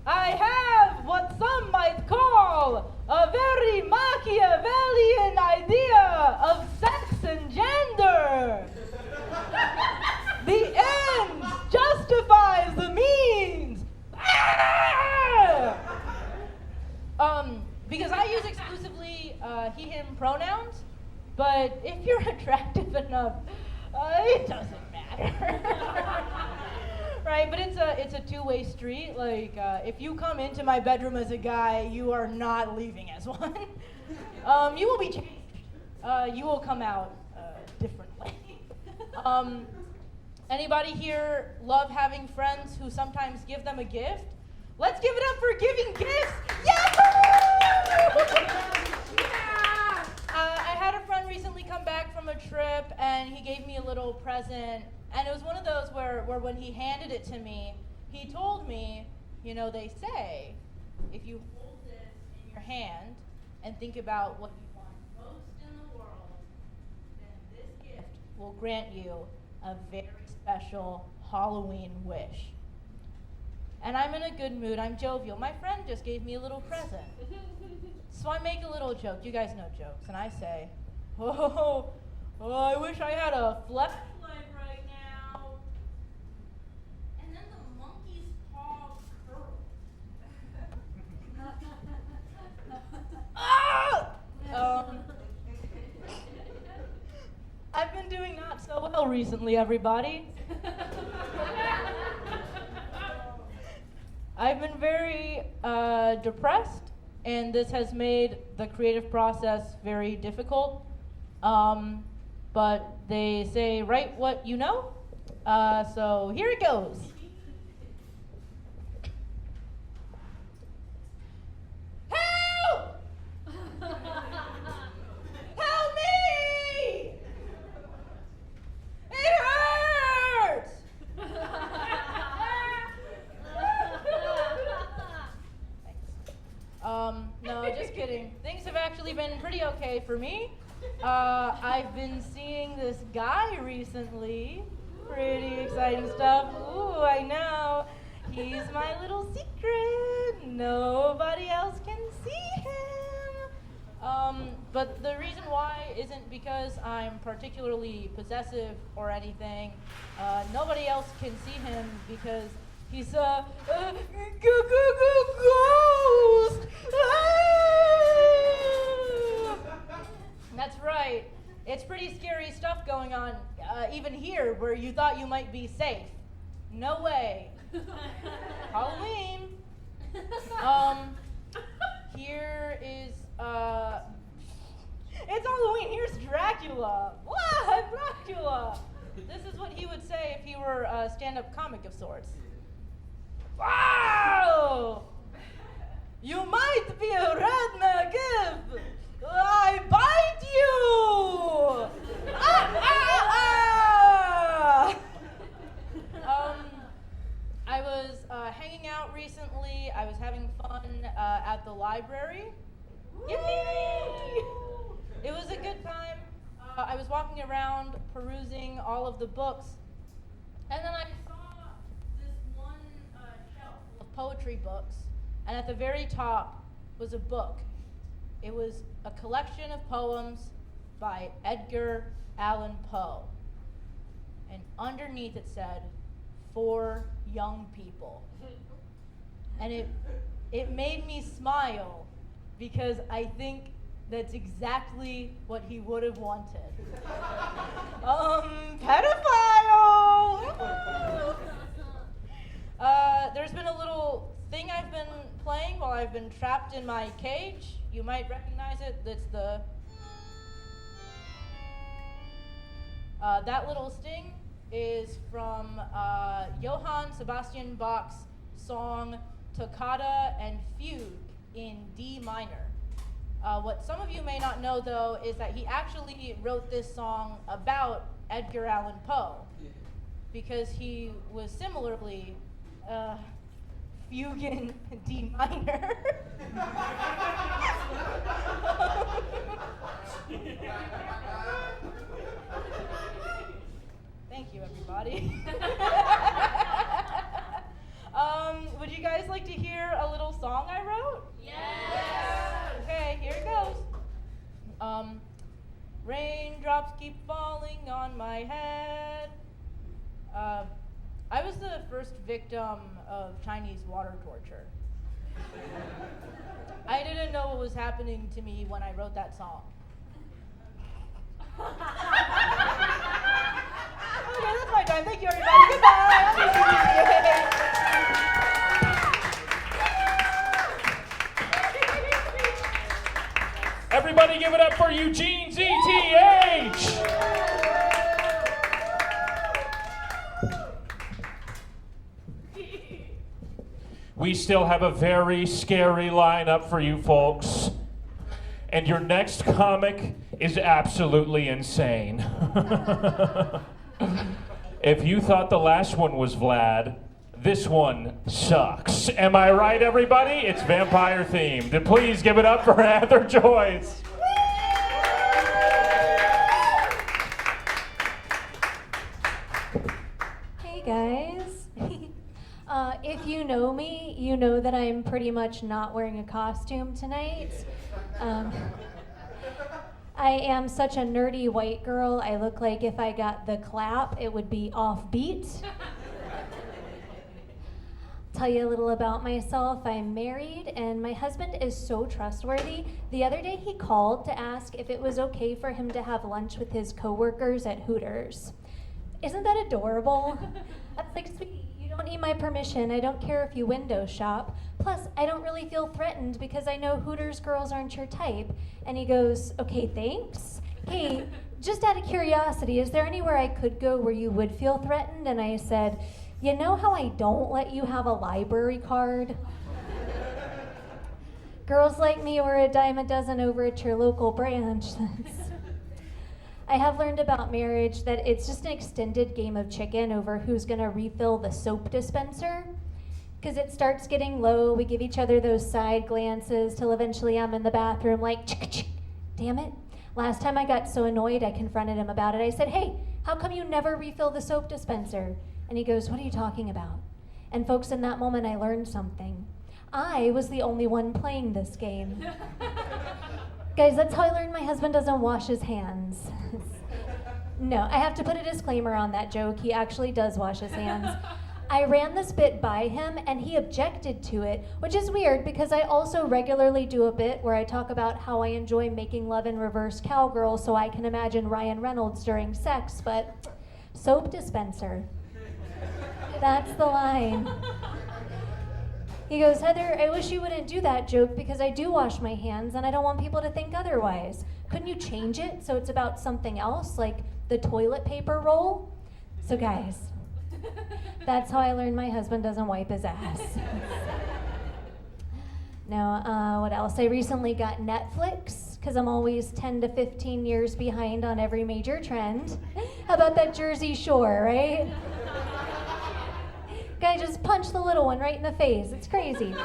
I have what some might call a very Machiavellian idea of sex and gender. The end justifies the means. Because I use exclusively he, him pronouns, But if you're attractive enough, it doesn't matter. Right, but it's a two-way street. Like, if you come into my bedroom as a guy, you are not leaving as one. You will be changed. You will come out differently. Anybody here love having friends who sometimes give them a gift? Let's give it up for giving gifts. Yahoo! I had a friend recently come back from a trip, and he gave me a little present. And it was one of those where when he handed it to me, he told me, you know, they say, if you hold this in your hand and think about what you want most in the world, then this gift will grant you a very special Halloween wish. And I'm in a good mood, I'm jovial. My friend just gave me a little present. So I make a little joke, you guys know jokes, and I say, oh, I wish I had a flashlight right now. And then the monkey's paw curls. I've been doing not so well recently, everybody. I've been very depressed, and this has made the creative process very difficult. But they say, write what you know. So here it goes. Help! Help me! It hurts! No, just kidding. Things have actually been pretty okay for me. I've been seeing this guy recently. Pretty exciting stuff. Ooh, I know. He's my little secret. Nobody else can see him. But the reason why isn't because I'm particularly possessive or anything. Nobody else can see him because he's a ghost. That's right. It's pretty scary stuff going on, even here, where you thought you might be safe. No way. Halloween. Here is, it's Halloween. Here's Dracula. What? Dracula. This is what he would say if he were a stand-up comic of sorts. Wow! You might be a redneck if I bite you! I was hanging out recently. I was having fun at the library. Yippee! It was a good time. I was walking around perusing all of the books, and then I saw this one shelf of poetry books, and at the very top was a book. It was a collection of poems by Edgar Allan Poe. And underneath it said, "For young people." And it made me smile because I think that's exactly what he would have wanted. Pedophile! There's been a little thing I've been playing while I've been trapped in my cage. You might recognize it. That's the... that little sting is from Johann Sebastian Bach's song Toccata and Fugue in D minor. What some of you may not know, though, is that he actually wrote this song about Edgar Allan Poe because he was similarly fugue in D minor. Thank you, everybody. Would you guys like to hear a little song I wrote? Yes! Okay, here it goes. Raindrops keep falling on my head. I was the first victim of Chinese water torture. I didn't know what was happening to me when I wrote that song. Okay, that's my time. Thank you, everybody. Goodbye. Everybody give it up for Eugene ZTH! We still have a very scary lineup for you folks. And your next comic is absolutely insane. If you thought the last one was Vlad, this one sucks. Am I right, everybody? It's vampire themed. Please give it up for Heather Joyce. Hey guys. If you know me, you know that I'm pretty much not wearing a costume tonight. I am such a nerdy white girl. I look like if I got the clap, it would be offbeat. Tell you a little about myself. I'm married and my husband is so trustworthy. The other day he called to ask if it was okay for him to have lunch with his coworkers at Hooters. Isn't that adorable? That's like, sweetie, you don't need my permission. I don't care if you window shop. Plus, I don't really feel threatened because I know Hooters girls aren't your type. And he goes, okay, thanks. Hey, just out of curiosity, is there anywhere I could go where you would feel threatened? And I said, you know how I don't let you have a library card? Girls like me were a dime a dozen over at your local branch. I have learned about marriage that it's just an extended game of chicken over who's gonna refill the soap dispenser. Because it starts getting low, we give each other those side glances till eventually I'm in the bathroom like, chick, damn it. Last time I got so annoyed I confronted him about it. I said, hey, how come you never refill the soap dispenser? And he goes, what are you talking about? And folks, in that moment I learned something. I was the only one playing this game. Guys, that's how I learned my husband doesn't wash his hands. No, I have to put a disclaimer on that joke. He actually does wash his hands. I ran this bit by him and he objected to it, which is weird because I also regularly do a bit where I talk about how I enjoy making love in reverse cowgirl so I can imagine Ryan Reynolds during sex, but soap dispenser. That's the line. He goes, Heather, I wish you wouldn't do that joke because I do wash my hands and I don't want people to think otherwise. Couldn't you change it so it's about something else, like the toilet paper roll? So guys, that's how I learned my husband doesn't wipe his ass. Now, what else? I recently got Netflix because I'm always 10 to 15 years behind on every major trend. How about that Jersey Shore, right? Guy just punched the little one right in the face. It's crazy.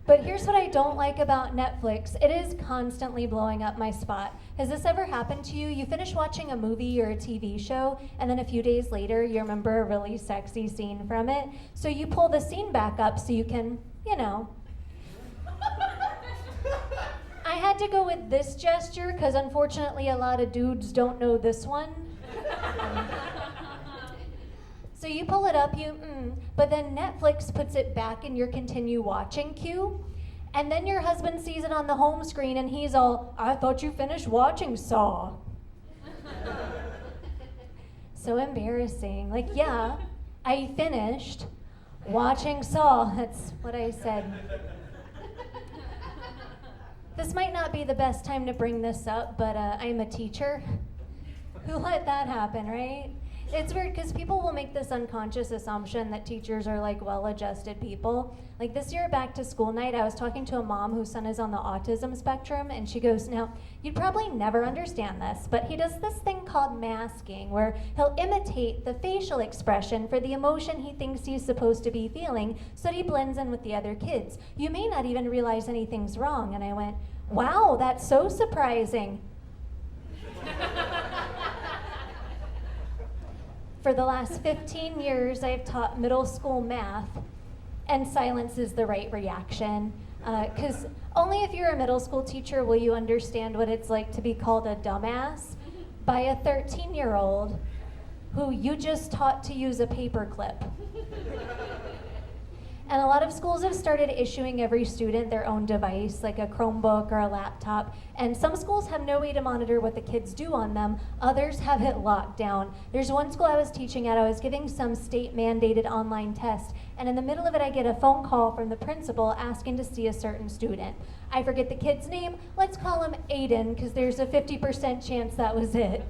But here's what I don't like about Netflix. It is constantly blowing up my spot. Has this ever happened to you? You finish watching a movie or a TV show, and then a few days later, you remember a really sexy scene from it. So you pull the scene back up so you can, you know. I had to go with this gesture because unfortunately a lot of dudes don't know this one. So you pull it up, but then Netflix puts it back in your continue watching queue, and then your husband sees it on the home screen and he's all, I thought you finished watching Saw. So embarrassing. Like, yeah, I finished watching Saw. That's what I said. This might not be the best time to bring this up, but I'm a teacher. Who let that happen, right? It's weird because people will make this unconscious assumption that teachers are like well-adjusted people. Like this year at back to school night, I was talking to a mom whose son is on the autism spectrum, and she goes, now, you'd probably never understand this, but he does this thing called masking, where he'll imitate the facial expression for the emotion he thinks he's supposed to be feeling, so that he blends in with the other kids. You may not even realize anything's wrong. And I went, wow, that's so surprising. For the last 15 years, I've taught middle school math, and silence is the right reaction. Because only if you're a middle school teacher will you understand what it's like to be called a dumbass by a 13-year-old who you just taught to use a paperclip. And a lot of schools have started issuing every student their own device, like a Chromebook or a laptop. And some schools have no way to monitor what the kids do on them. Others have it locked down. There's one school I was teaching at, I was giving some state-mandated online test, and in the middle of it, I get a phone call from the principal asking to see a certain student. I forget the kid's name. Let's call him Aiden, because there's a 50% chance that was it.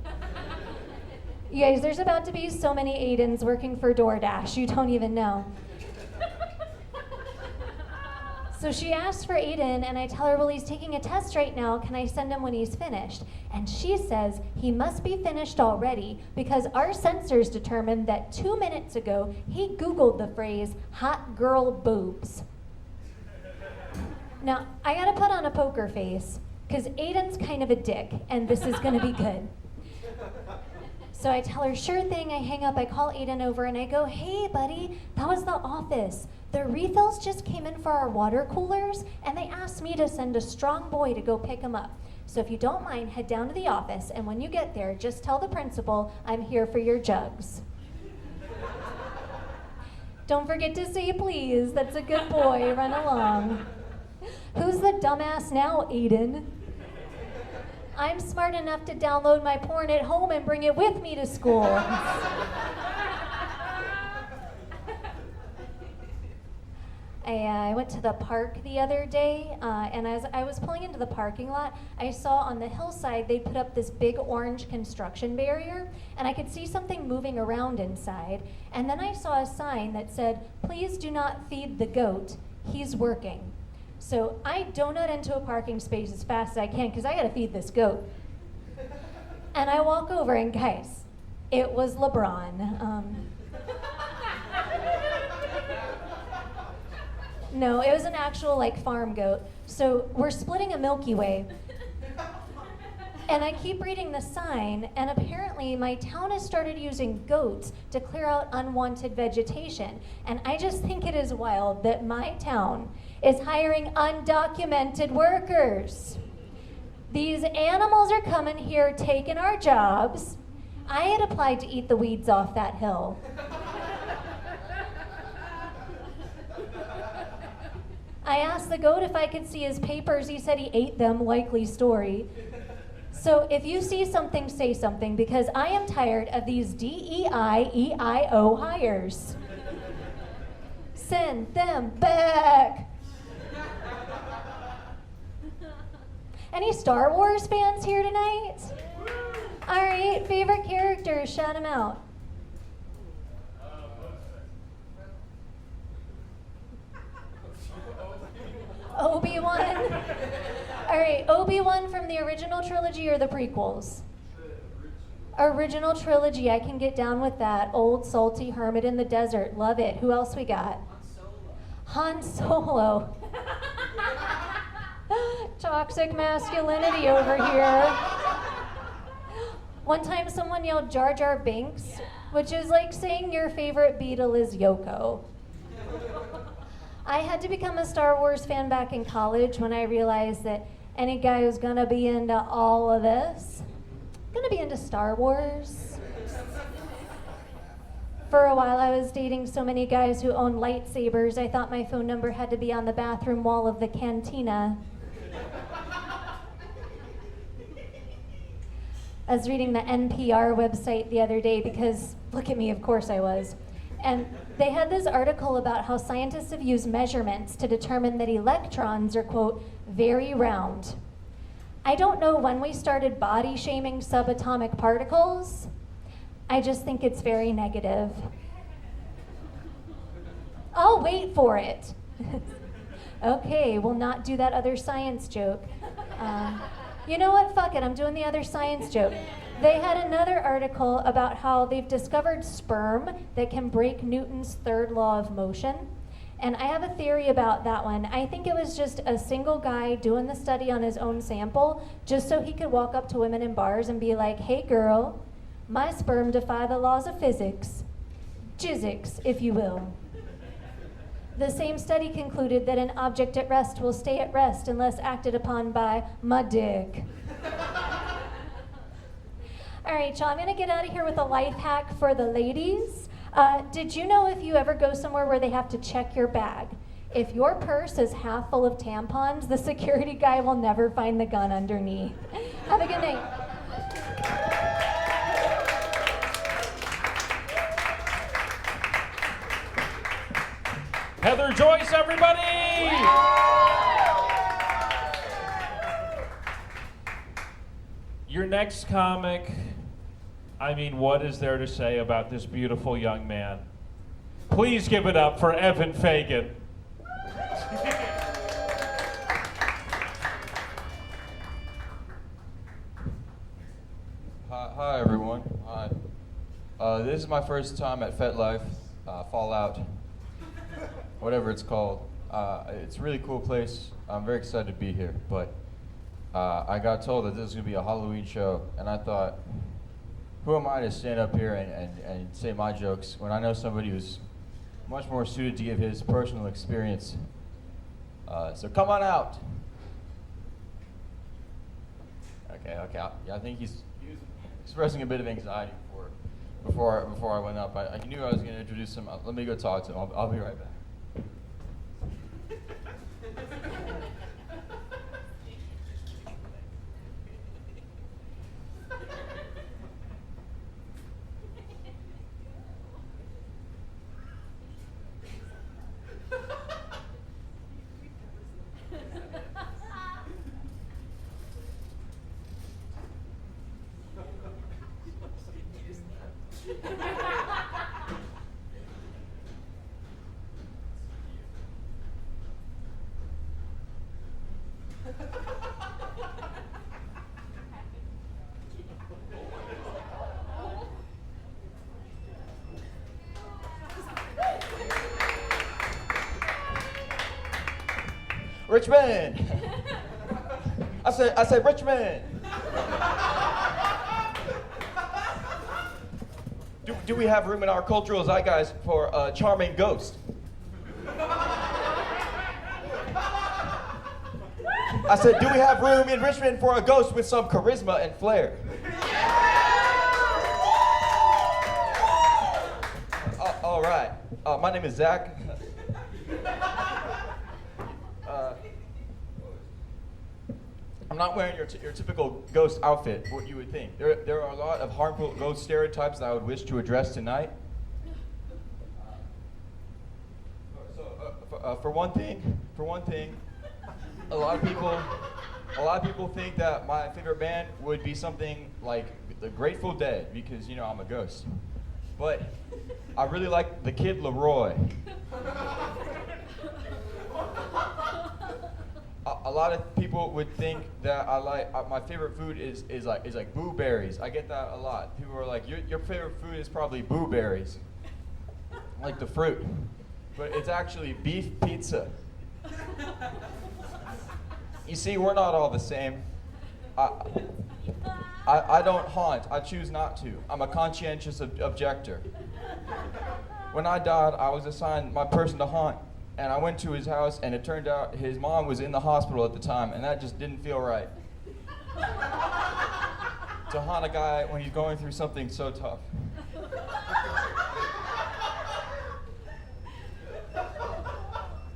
You guys, there's about to be so many Aidens working for DoorDash, you don't even know. So she asks for Aiden, and I tell her, well, he's taking a test right now. Can I send him when he's finished? And she says, he must be finished already because our sensors determined that 2 minutes ago, he Googled the phrase, hot girl boobs. Now, I gotta put on a poker face because Aiden's kind of a dick, and this is gonna be good. So I tell her, sure thing, I hang up, I call Aiden over, and I go, hey, buddy, that was the office. The refills just came in for our water coolers, and they asked me to send a strong boy to go pick them up. So if you don't mind, head down to the office, and when you get there, just tell the principal I'm here for your jugs. Don't forget to say please, that's a good boy, run along. Who's the dumbass now, Aiden? I'm smart enough to download my porn at home and bring it with me to school. I went to the park the other day, and as I was pulling into the parking lot, I saw on the hillside they put up this big orange construction barrier, and I could see something moving around inside. And then I saw a sign that said, please do not feed the goat, he's working. So I donut into a parking space as fast as I can, because I gotta feed this goat. And I walk over, and guys, it was LeBron. No, it was an actual farm goat. So we're splitting a Milky Way. And I keep reading the sign, and apparently my town has started using goats to clear out unwanted vegetation. And I just think it is wild that my town is hiring undocumented workers. These animals are coming here, taking our jobs. I had applied to eat the weeds off that hill. I asked the goat if I could see his papers. He said he ate them, likely story. So if you see something, say something, because I am tired of these DEI-EIO hires. Send them back. Any Star Wars fans here tonight? All right, favorite characters, shout them out. Obi-Wan. All right, Obi-Wan from the original trilogy or the prequels? Original trilogy, I can get down with that. Old salty hermit in the desert, love it. Who else we got? Han Solo. Toxic masculinity over here. One time someone yelled Jar Jar Binks, which is like saying your favorite Beatle is Yoko. I had to become a Star Wars fan back in college when I realized that any guy who's gonna be into all of this, gonna be into Star Wars. For a while I was dating so many guys who owned lightsabers, I thought my phone number had to be on the bathroom wall of the cantina. I was reading the NPR website the other day because, look at me, of course I was. And they had this article about how scientists have used measurements to determine that electrons are, quote, very round. I don't know when we started body shaming subatomic particles. I just think it's very negative. I'll wait for it. Okay, we'll not do that other science joke. You know what? Fuck it, I'm doing the other science joke. They had another article about how they've discovered sperm that can break Newton's third law of motion. And I have a theory about that one. I think it was just a single guy doing the study on his own sample, just so he could walk up to women in bars and be like, hey girl, my sperm defy the laws of physics. Jizzics, if you will. The same study concluded that an object at rest will stay at rest unless acted upon by my dick. All right, y'all, I'm gonna get out of here with a life hack for the ladies. Did you know if you ever go somewhere where they have to check your bag, if your purse is half full of tampons, the security guy will never find the gun underneath. Have a good night. Heather Joyce, everybody! Your next comic, I mean, what is there to say about this beautiful young man? Please give it up for Evan Fagen. Hi everyone. Hi. This is my first time at FetLife, Fallout, whatever it's called. It's a really cool place. I'm very excited to be here, but I got told that this is going to be a Halloween show, and I thought, who am I to stand up here and say my jokes when I know somebody who's much more suited to give his personal experience. So come on out. Okay. I think he was expressing a bit of anxiety before I went up. I knew I was going to introduce him. Let me go talk to him. I'll be right back. Richmond! I said Richmond! Do we have room in our cultural zeitgeist for a charming ghost? I said, do we have room in Richmond for a ghost with some charisma and flair? All right. My name is Zach. I'm not wearing your typical ghost outfit, what you would think. There are a lot of harmful ghost stereotypes that I would wish to address tonight. For one thing, a lot of people think that my favorite band would be something like the Grateful Dead because I'm a ghost. But I really like the Kid Leroy. A lot of people would think that I like my favorite food is like boo berries. I get that a lot. People are like, your favorite food is probably boo berries, like the fruit, but it's actually beef pizza. You see, we're not all the same. I don't haunt. I choose not to. I'm a conscientious objector. When I died, I was assigned my person to haunt. And I went to his house, and it turned out his mom was in the hospital at the time, and that just didn't feel right. To haunt a guy when he's going through something so tough.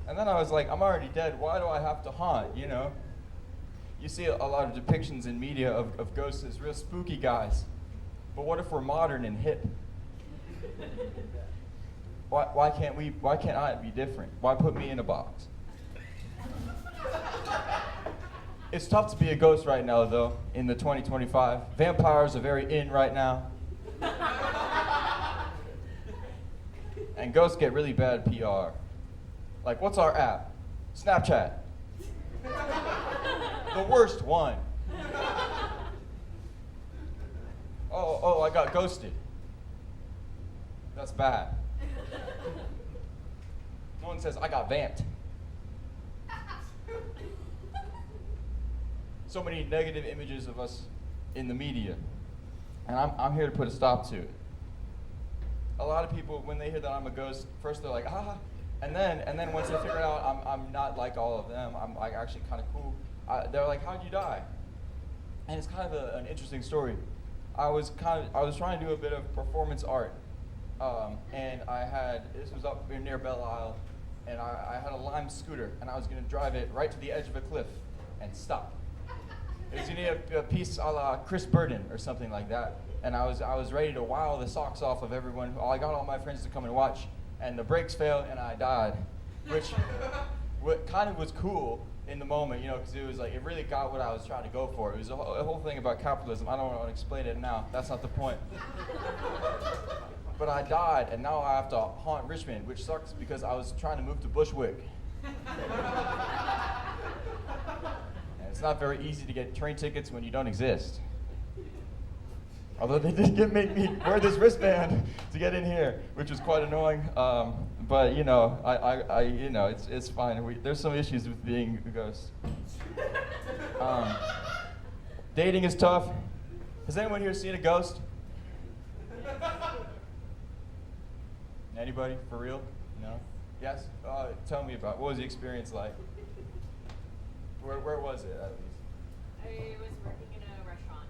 And then I was like, I'm already dead. Why do I have to haunt, You see a lot of depictions in media of ghosts as real spooky guys. But what if we're modern and hip? Why can't I be different? Why put me in a box? It's tough to be a ghost right now, though, in the 2025. Vampires are very in right now. And ghosts get really bad PR. Like, what's our app? Snapchat. The worst one. Oh, I got ghosted. That's bad. No one says, I got vamped. So many negative images of us in the media. And I'm here to put a stop to it. A lot of people, when they hear that I'm a ghost, first they're like, ah. And then once they figure out I'm not like all of them, I'm like actually kind of cool, they're like, how'd you die? And it's kind of an interesting story. I was trying to do a bit of performance art. And this was up near Belle Isle, and I had a Lime scooter, and I was going to drive it right to the edge of a cliff and stop. It was going to be a piece a la Chris Burden or something like that. And I was ready to wow the socks off of everyone. I got all my friends to come and watch, and the brakes failed, and I died, which what kind of was cool in the moment, you know, because it was like, it really got what I was trying to go for. It was a whole thing about capitalism. I don't want to explain it now. That's not the point. But I died, and now I have to haunt Richmond, which sucks because I was trying to move to Bushwick. And it's not very easy to get train tickets when you don't exist. Although they did make me wear this wristband to get in here, which was quite annoying. But you know, you know, it's fine. There's some issues with being a ghost. Dating is tough. Has anyone here seen a ghost? Anybody? For real? No? Yes? Tell me about, what was the experience like? Where was it, at least? I was working in a restaurant.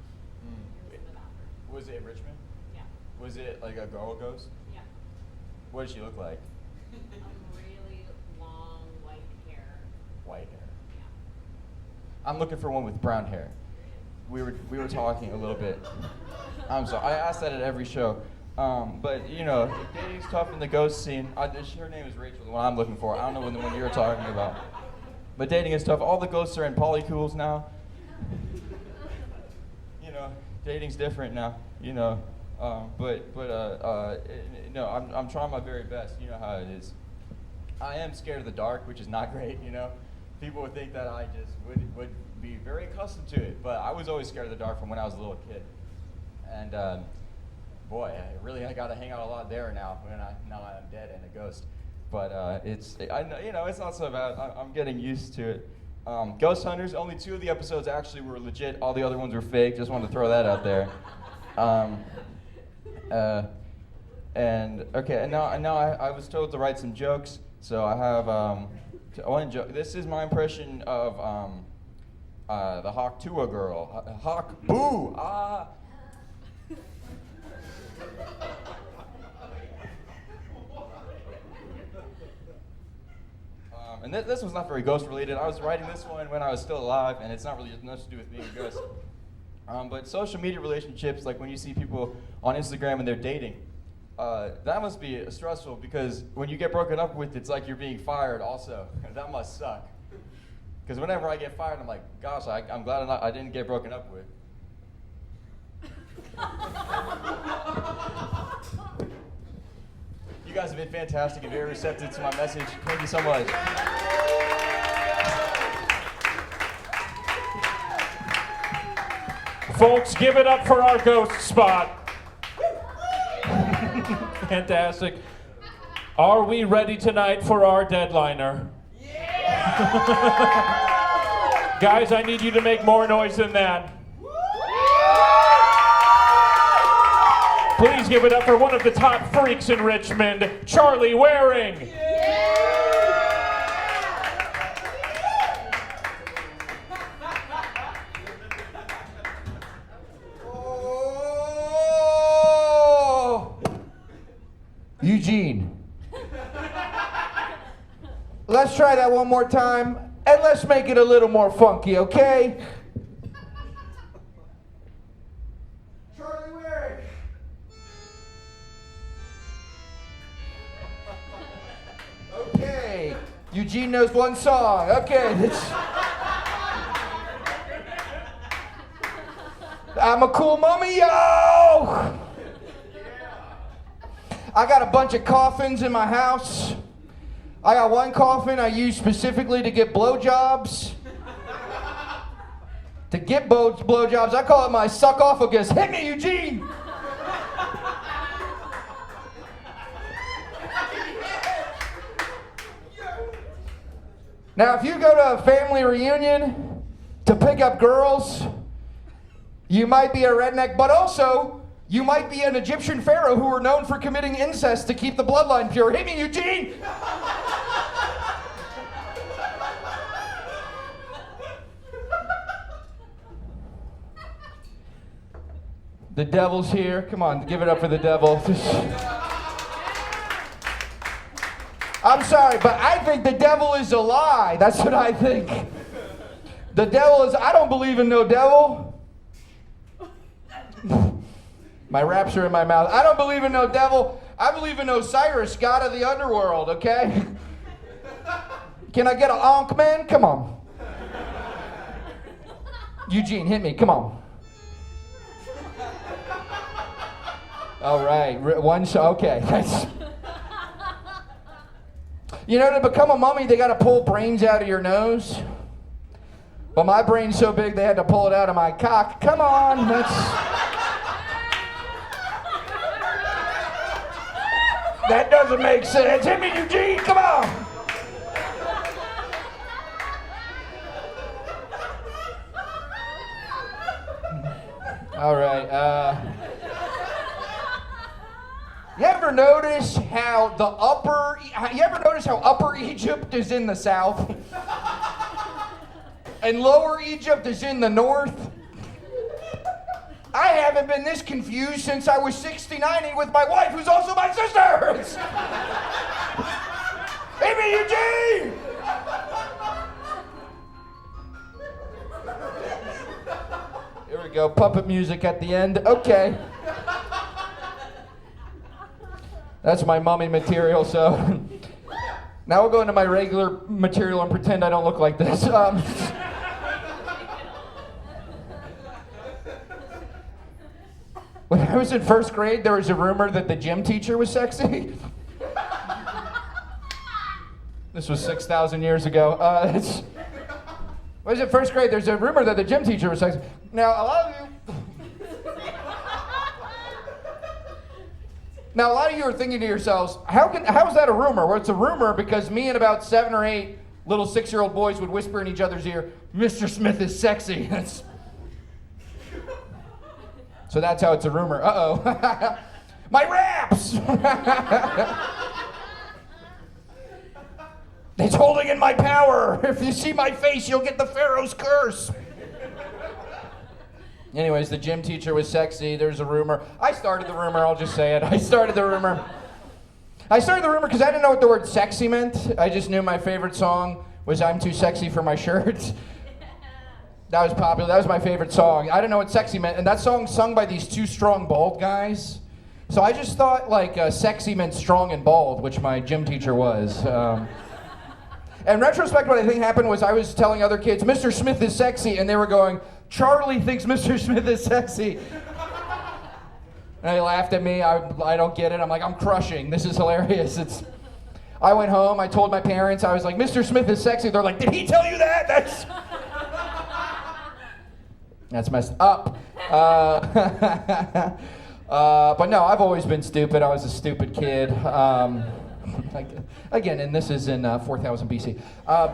It was in the bathroom. Was it Richmond? Yeah. Was it like a girl ghost? Yeah. What did she look like? Really long white hair. White hair. Yeah. I'm looking for one with brown hair. We were talking a little bit. I'm sorry. I ask that at every show. But you know, dating's tough in the ghost scene. Her name is Rachel, the one I'm looking for. I don't know the one you're talking about. But dating is tough. All the ghosts are in polycools now. You know, dating's different now. You know, no, I'm trying my very best. You know how it is. I am scared of the dark, which is not great. You know, people would think that I just would be very accustomed to it. But I was always scared of the dark from when I was a little kid. And boy, I got to hang out a lot there now. Now I'm dead and a ghost. But you know, it's not so bad. I'm getting used to it. Ghost Hunters. Only 2 of the episodes actually were legit. All the other ones were fake. Just wanted to throw that out there. And okay, and now I was told to write some jokes. So I have one joke. This is my impression of the Hawk Tua girl. Hawk, boo! Ah. And this was not very ghost related. I was writing this one when I was still alive, and it's not really much to do with being a ghost. But social media relationships, like when you see people on Instagram and they're dating, that must be stressful because when you get broken up with, it's like you're being fired also. That must suck. Because whenever I get fired, I'm like, gosh, I'm glad I didn't get broken up with. You guys have been fantastic and very receptive to my message. Thank you so much. Folks, give it up for our ghost spot. Fantastic. Are we ready tonight for our deadliner? Yeah! Guys, I need you to make more noise than that. Please give it up for one of the top freaks in Richmond, Charlie Waring. Oh! Eugene. Let's try that one more time, and let's make it a little more funky, okay? Charlie Waring. Okay, Eugene knows one song. Okay, I'm a cool mummy, yo! I got a bunch of coffins in my house. I got one coffin I use specifically to get blowjobs. To get blowjobs, I call it my suckophagus. Hit me, Eugene! Now, if you go to a family reunion to pick up girls, you might be a redneck, but also you might be an Egyptian pharaoh who were known for committing incest to keep the bloodline pure. Hit me, Eugene! The devil's here. Come on, give it up for the devil. I'm sorry, but I think the devil is a lie. That's what I think. The devil is, I don't believe in no devil. My raps are in my mouth. I don't believe in no devil. I believe in Osiris, god of the underworld, okay? Can I get an onk, man? Come on. Eugene, hit me. Come on. All right. Okay. You know, to become a mummy, they got to pull brains out of your nose. But my brain's so big, they had to pull it out of my cock. Come on. That doesn't make sense. Hit me, Eugene. Come on. All right. You ever notice how Upper Egypt is in the south? And Lower Egypt is in the north? I haven't been this confused since I was 69 with my wife, who's also my sister. Hey, me, Eugene! Here we go, puppet music at the end. Okay. That's my mummy material, so now we'll go into my regular material and pretend I don't look like this. When I was in first grade, there was a rumor that the gym teacher was sexy. This was 6,000 years ago. Was it first grade? There's a rumor that the gym teacher was sexy. Now, a lot of you are thinking to yourselves, how is that a rumor? Well, it's a rumor because me and about 7 or 8 little 6-year-old boys would whisper in each other's ear, "Mr. Smith is sexy." So that's how it's a rumor. Uh-oh. My raps! It's holding in my power. If you see my face, you'll get the Pharaoh's curse. Anyways, the gym teacher was sexy. There's a rumor. I started the rumor. I'll just say it. I started the rumor because I didn't know what the word sexy meant. I just knew my favorite song was "I'm Too Sexy for My Shirt." That was popular. That was my favorite song. I didn't know what sexy meant. And that song's sung by these 2 strong, bald guys. So I just thought, sexy meant strong and bald, which my gym teacher was. In retrospect, what I think happened was I was telling other kids, "Mr. Smith is sexy," and they were going, "Charlie thinks Mr. Smith is sexy." And they laughed at me. I don't get it. I'm like, I'm crushing. This is hilarious. I went home. I told my parents. I was like, "Mr. Smith is sexy." They're like, "Did he tell you that?" That's messed up. But no, I've always been stupid. I was a stupid kid. Again, and this is in 4000 BC. I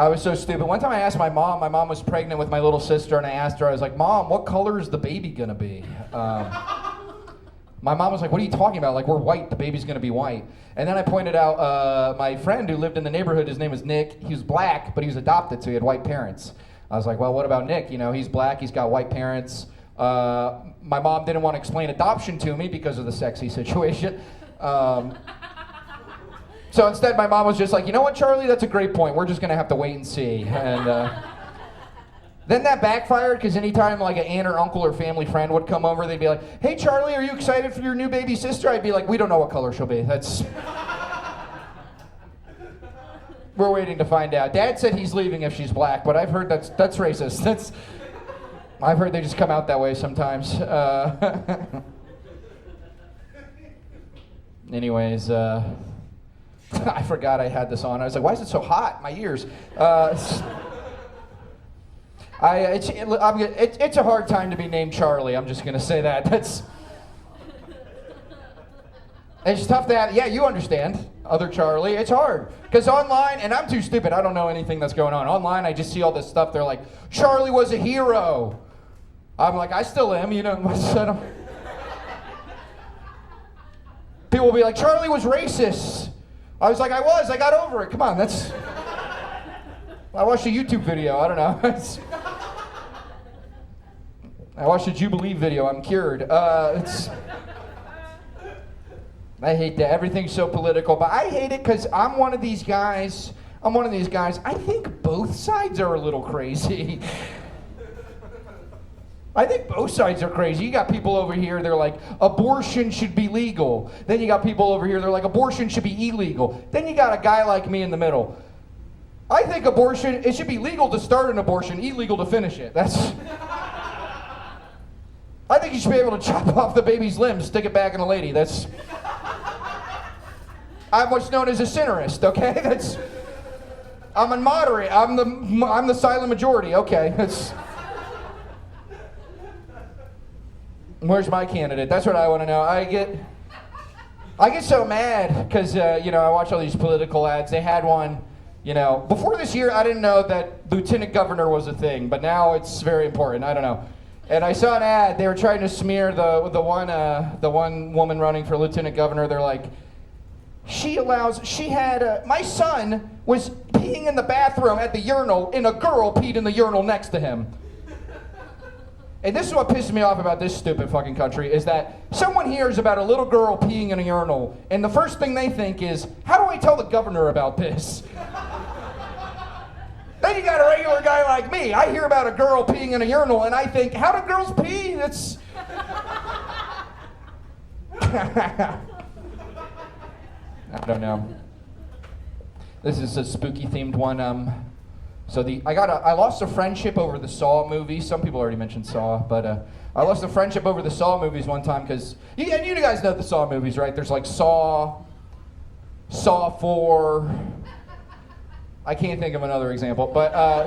was so stupid. One time I asked my mom was pregnant with my little sister, and I asked her, I was like, "Mom, what color is the baby gonna be?" My mom was like, "What are you talking about? Like, we're white, the baby's gonna be white." And then I pointed out my friend who lived in the neighborhood, his name was Nick. He was black, but he was adopted, so he had white parents. I was like, "Well, what about Nick? You know, he's black, he's got white parents." My mom didn't want to explain adoption to me because of the sexy situation. So instead, my mom was just like, "You know what, Charlie? That's a great point. We're just going to have to wait and see." And then that backfired because anytime an aunt or uncle or family friend would come over, they'd be like, "Hey, Charlie, are you excited for your new baby sister?" I'd be like, "We don't know what color she'll be. We're waiting to find out. Dad said he's leaving if she's black, but I've heard that's racist. I've heard they just come out that way sometimes." Anyways, I forgot I had this on. I was like, "Why is it so hot? My ears." It's a hard time to be named Charlie. I'm just gonna say that. It's tough to have. Yeah, you understand, other Charlie. It's hard because online, and I'm too stupid. I don't know anything that's going on online. I just see all this stuff. They're like, "Charlie was a hero." I'm like, I still am. You know. People will be like, "Charlie was racist." I was like, I got over it. Come on, I watched a YouTube video. I don't know. I watched a Jubilee video. I'm cured. I hate that. Everything's so political, but I hate it because I'm one of these guys. I think both sides are a little crazy. I think both sides are crazy. You got people over here, they're like, abortion should be legal. Then you got people over here, they're like, abortion should be illegal. Then you got a guy like me in the middle. I think abortion, it should be legal to start an abortion, illegal to finish it. I think you should be able to chop off the baby's limbs, stick it back in a lady. I'm what's known as a centrist, okay? I'm a moderate. I'm the silent majority, okay? Where's my candidate? That's what I want to know. I get so mad because I watch all these political ads. They had one, before this year I didn't know that lieutenant governor was a thing, but now it's very important. I don't know. And I saw an ad. They were trying to smear the one woman running for lieutenant governor. They're like, my son was peeing in the bathroom at the urinal, and a girl peed in the urinal next to him. And this is what pisses me off about this stupid fucking country, is that someone hears about a little girl peeing in a urinal, and the first thing they think is, how do I tell the governor about this? Then you got a regular guy like me. I hear about a girl peeing in a urinal, and I think, how do girls pee? I don't know. This is a spooky themed one. I lost a friendship over the Saw movies. Some people already mentioned Saw, but I lost a friendship over the Saw movies one time because you guys know the Saw movies, right? There's like Saw 4. I can't think of another example, but I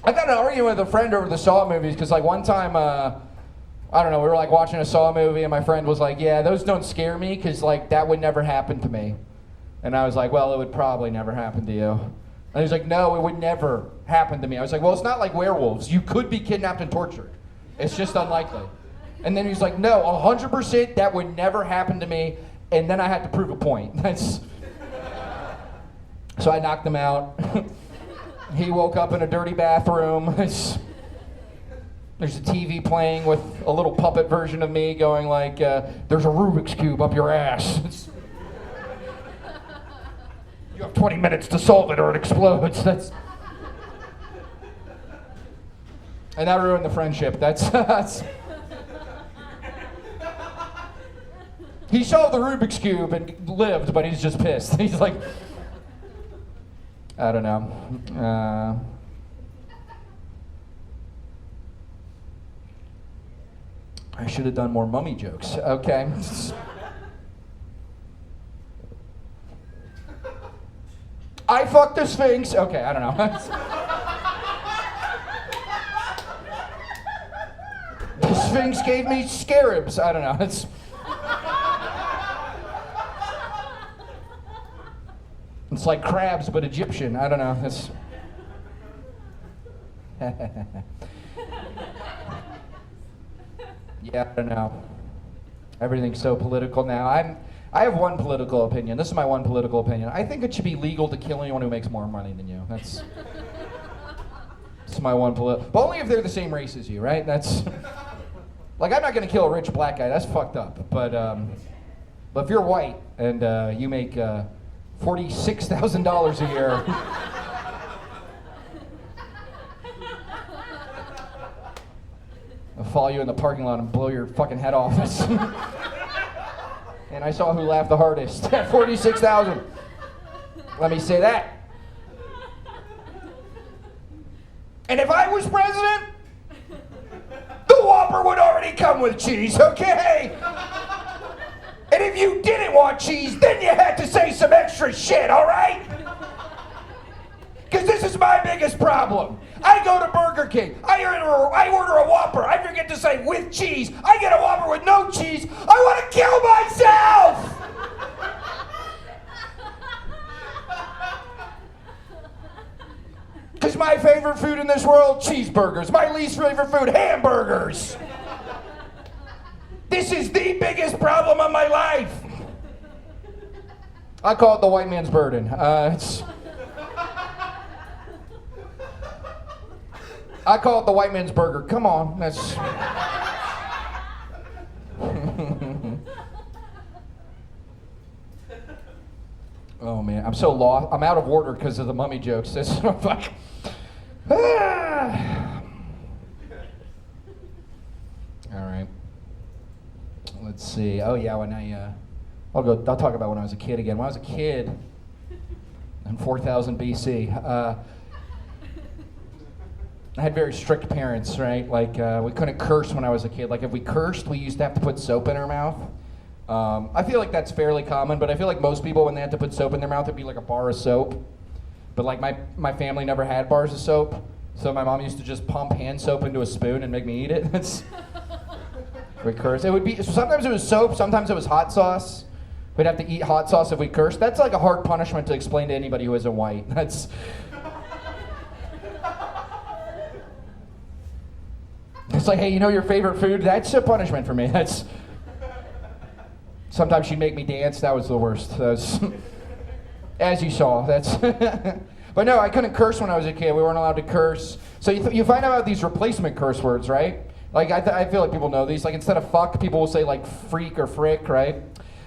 got in an argument with a friend over the Saw movies because like one time, I don't know, we were like watching a Saw movie and my friend was like, yeah, those don't scare me because like that would never happen to me. And I was like, well, it would probably never happen to you. And he was like, no, it would never happen to me. I was like, well, it's not like werewolves. You could be kidnapped and tortured. It's just unlikely. And then he's like, no, 100% that would never happen to me. And then I had to prove a point. So I knocked him out. He woke up in a dirty bathroom. There's a TV playing with a little puppet version of me going like, there's a Rubik's Cube up your ass. You have 20 minutes to solve it or it explodes. And that ruined the friendship. He solved the Rubik's Cube and lived, but he's just pissed. He's like, I don't know. I should have done more mummy jokes. Okay. I fucked the Sphinx. Okay, I don't know. The Sphinx gave me scarabs. I don't know. It's like crabs, but Egyptian. I don't know. Yeah, I don't know. Everything's so political now. I have one political opinion. This is my one political opinion. I think it should be legal to kill anyone who makes more money than you. That's my one political. But only if they're the same race as you, right? Like I'm not gonna kill a rich black guy. That's fucked up. But if you're white and you make $46,000 a year. I'll follow you in the parking lot and blow your fucking head off. And I saw who laughed the hardest at 46,000. Let me say that. And if I was president, the Whopper would already come with cheese, okay? And if you didn't want cheese, then you had to say some extra shit, all right? Because this is my biggest problem. I go to Burger King. I order a Whopper. I forget to say with cheese. I get a Whopper with no cheese. I want to kill myself! Because my favorite food in this world, cheeseburgers. My least favorite food, hamburgers. This is the biggest problem of my life. I call it the white man's burden. I call it the white man's burger. Come on, I'm so lost. I'm out of order because of the mummy jokes. This is like, All right. Let's see. Oh yeah, when I'll talk about when I was a kid again. When I was a kid in 4000 BC, I had very strict parents, right? Like we couldn't curse when I was a kid. Like if we cursed, we used to have to put soap in our mouth. I feel like that's fairly common, but I feel like most people, when they had to put soap in their mouth, it'd be like a bar of soap. But like my family never had bars of soap, so my mom used to just pump hand soap into a spoon and make me eat it. That's we curse. It would be sometimes it was soap, sometimes it was hot sauce. We'd have to eat hot sauce if we cursed. That's like a hard punishment to explain to anybody who isn't white. That's it's like, hey, you know your favorite food? That's a punishment for me. That's sometimes she'd make me dance. That was the worst. That was, as you saw. That's. But no, I couldn't curse when I was a kid. We weren't allowed to curse. So you find out about these replacement curse words, right? Like I feel like people know these. Like instead of fuck, people will say like freak or frick, right?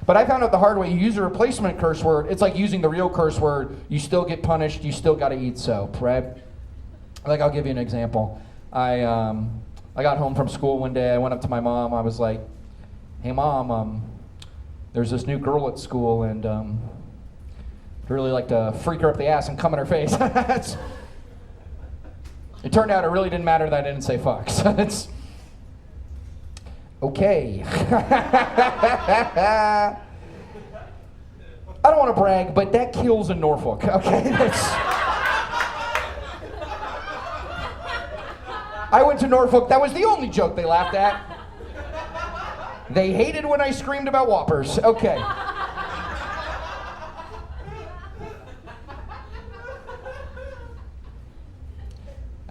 But I found out the hard way. You use a replacement curse word. It's like using the real curse word. You still get punished. You still got to eat soap, right? Like I'll give you an example. I got home from school one day. I went up to my mom. I was like, "Hey, Mom, there's this new girl at school, and I'd really like to freak her up the ass and come in her face." It turned out it really didn't matter that I didn't say fuck. So it's okay. I don't want to brag, but that kills in Norfolk. Okay. I went to Norfolk. That was the only joke they laughed at. They hated when I screamed about Whoppers. Okay.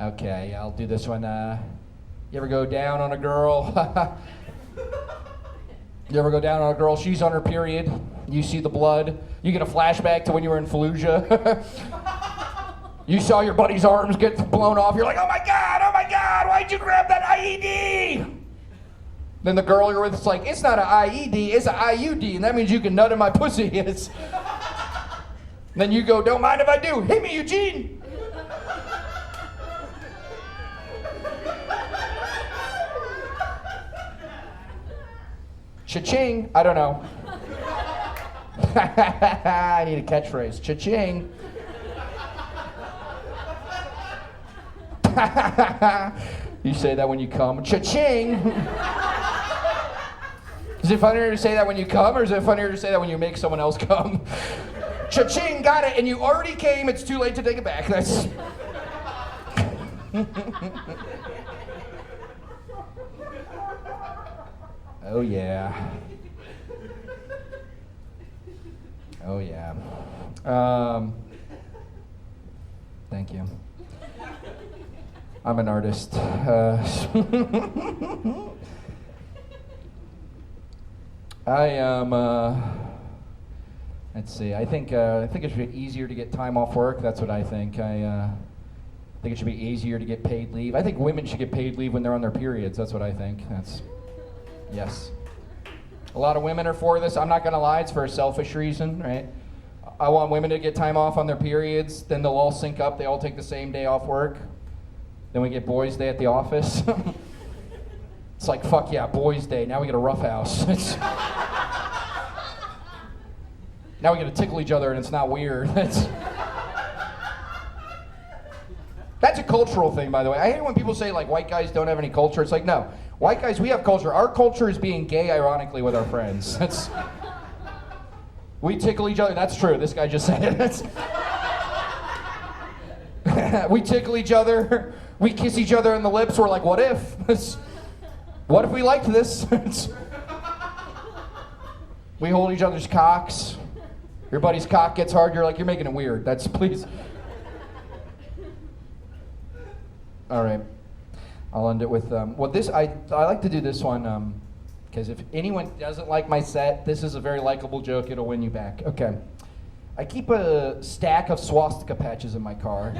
Okay, I'll do this one. You ever go down on a girl? You ever go down on a girl? She's on her period. You see the blood. You get a flashback to when you were in Fallujah. You saw your buddy's arms get blown off. You're like, oh my God, why'd you grab that IED? Then the girl you're with is like, it's not an IED, it's an IUD, and that means you can nut in my pussy. It's... Then you go, don't mind if I do. Hit me, Eugene. Cha-ching. I don't know. I need a catchphrase. Cha-ching. You say that when you come. Cha-ching. Is it funnier to say that when you come, or is it funnier to say that when you make someone else come? Cha-ching, got it, and you already came, it's too late to take it back. That's... Oh yeah. Oh yeah. Thank you. I'm an artist. I am. Let's see. I think it should be easier to get time off work. That's what I think. I think it should be easier to get paid leave. I think women should get paid leave when they're on their periods. That's what I think. That's. Yes. A lot of women are for this. I'm not going to lie, it's for a selfish reason, right? I want women to get time off on their periods, then they'll all sync up, they all take the same day off work. Then we get boys' day at the office. It's like, fuck yeah, boys' day, now we get a rough house. Now we get to tickle each other and it's not weird. That's a cultural thing, by the way. I hate when people say like white guys don't have any culture. It's like, no. White guys, we have culture. Our culture is being gay, ironically, with our friends. We tickle each other. That's true. This guy just said it. We tickle each other. We kiss each other in the lips. We're like, what if? What if we liked this? We hold each other's cocks. Your buddy's cock gets hard. You're like, you're making it weird. That's, please. All right. I'll end it with, well, this, I like to do this one, because if anyone doesn't like my set, this is a very likable joke. It'll win you back. Okay. I keep a stack of swastika patches in my car.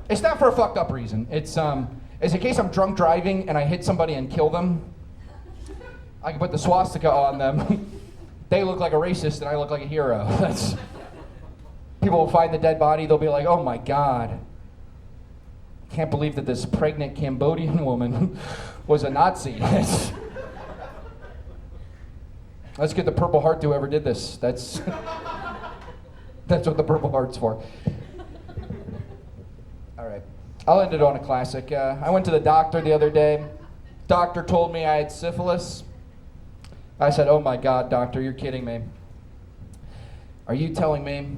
It's not for a fucked up reason. It's in case I'm drunk driving and I hit somebody and kill them. I can put the swastika on them. they look like a racist and I look like a hero. That's people will find the dead body, they'll be like, oh my God. Can't believe that this pregnant Cambodian woman was a Nazi. Let's get the Purple Heart to whoever did this. That's what the Purple Heart's for. All right, I'll end it on a classic. I went to the doctor the other day. Doctor told me I had syphilis. I said, oh my God, doctor, you're kidding me. Are you telling me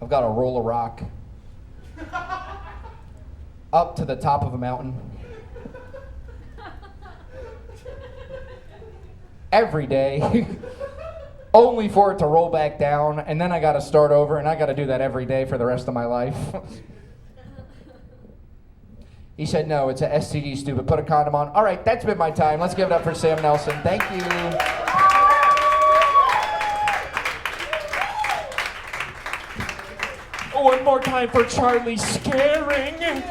I've got to roll a rock up to the top of a mountain every day, only for it to roll back down, and then I got to start over, and I got to do that every day for the rest of my life? He said, no, it's a STD, stupid. Put a condom on. All right, that's been my time. Let's give it up for Sam Nelson. Thank you. One more time for Charlie Scaring.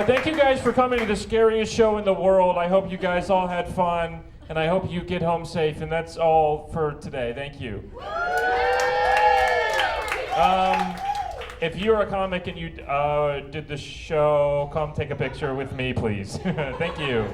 Thank you guys for coming to the scariest show in the world. I hope you guys all had fun, and I hope you get home safe. And that's all for today. Thank you. If you're a comic and you did the show, come take a picture with me, please. Thank you.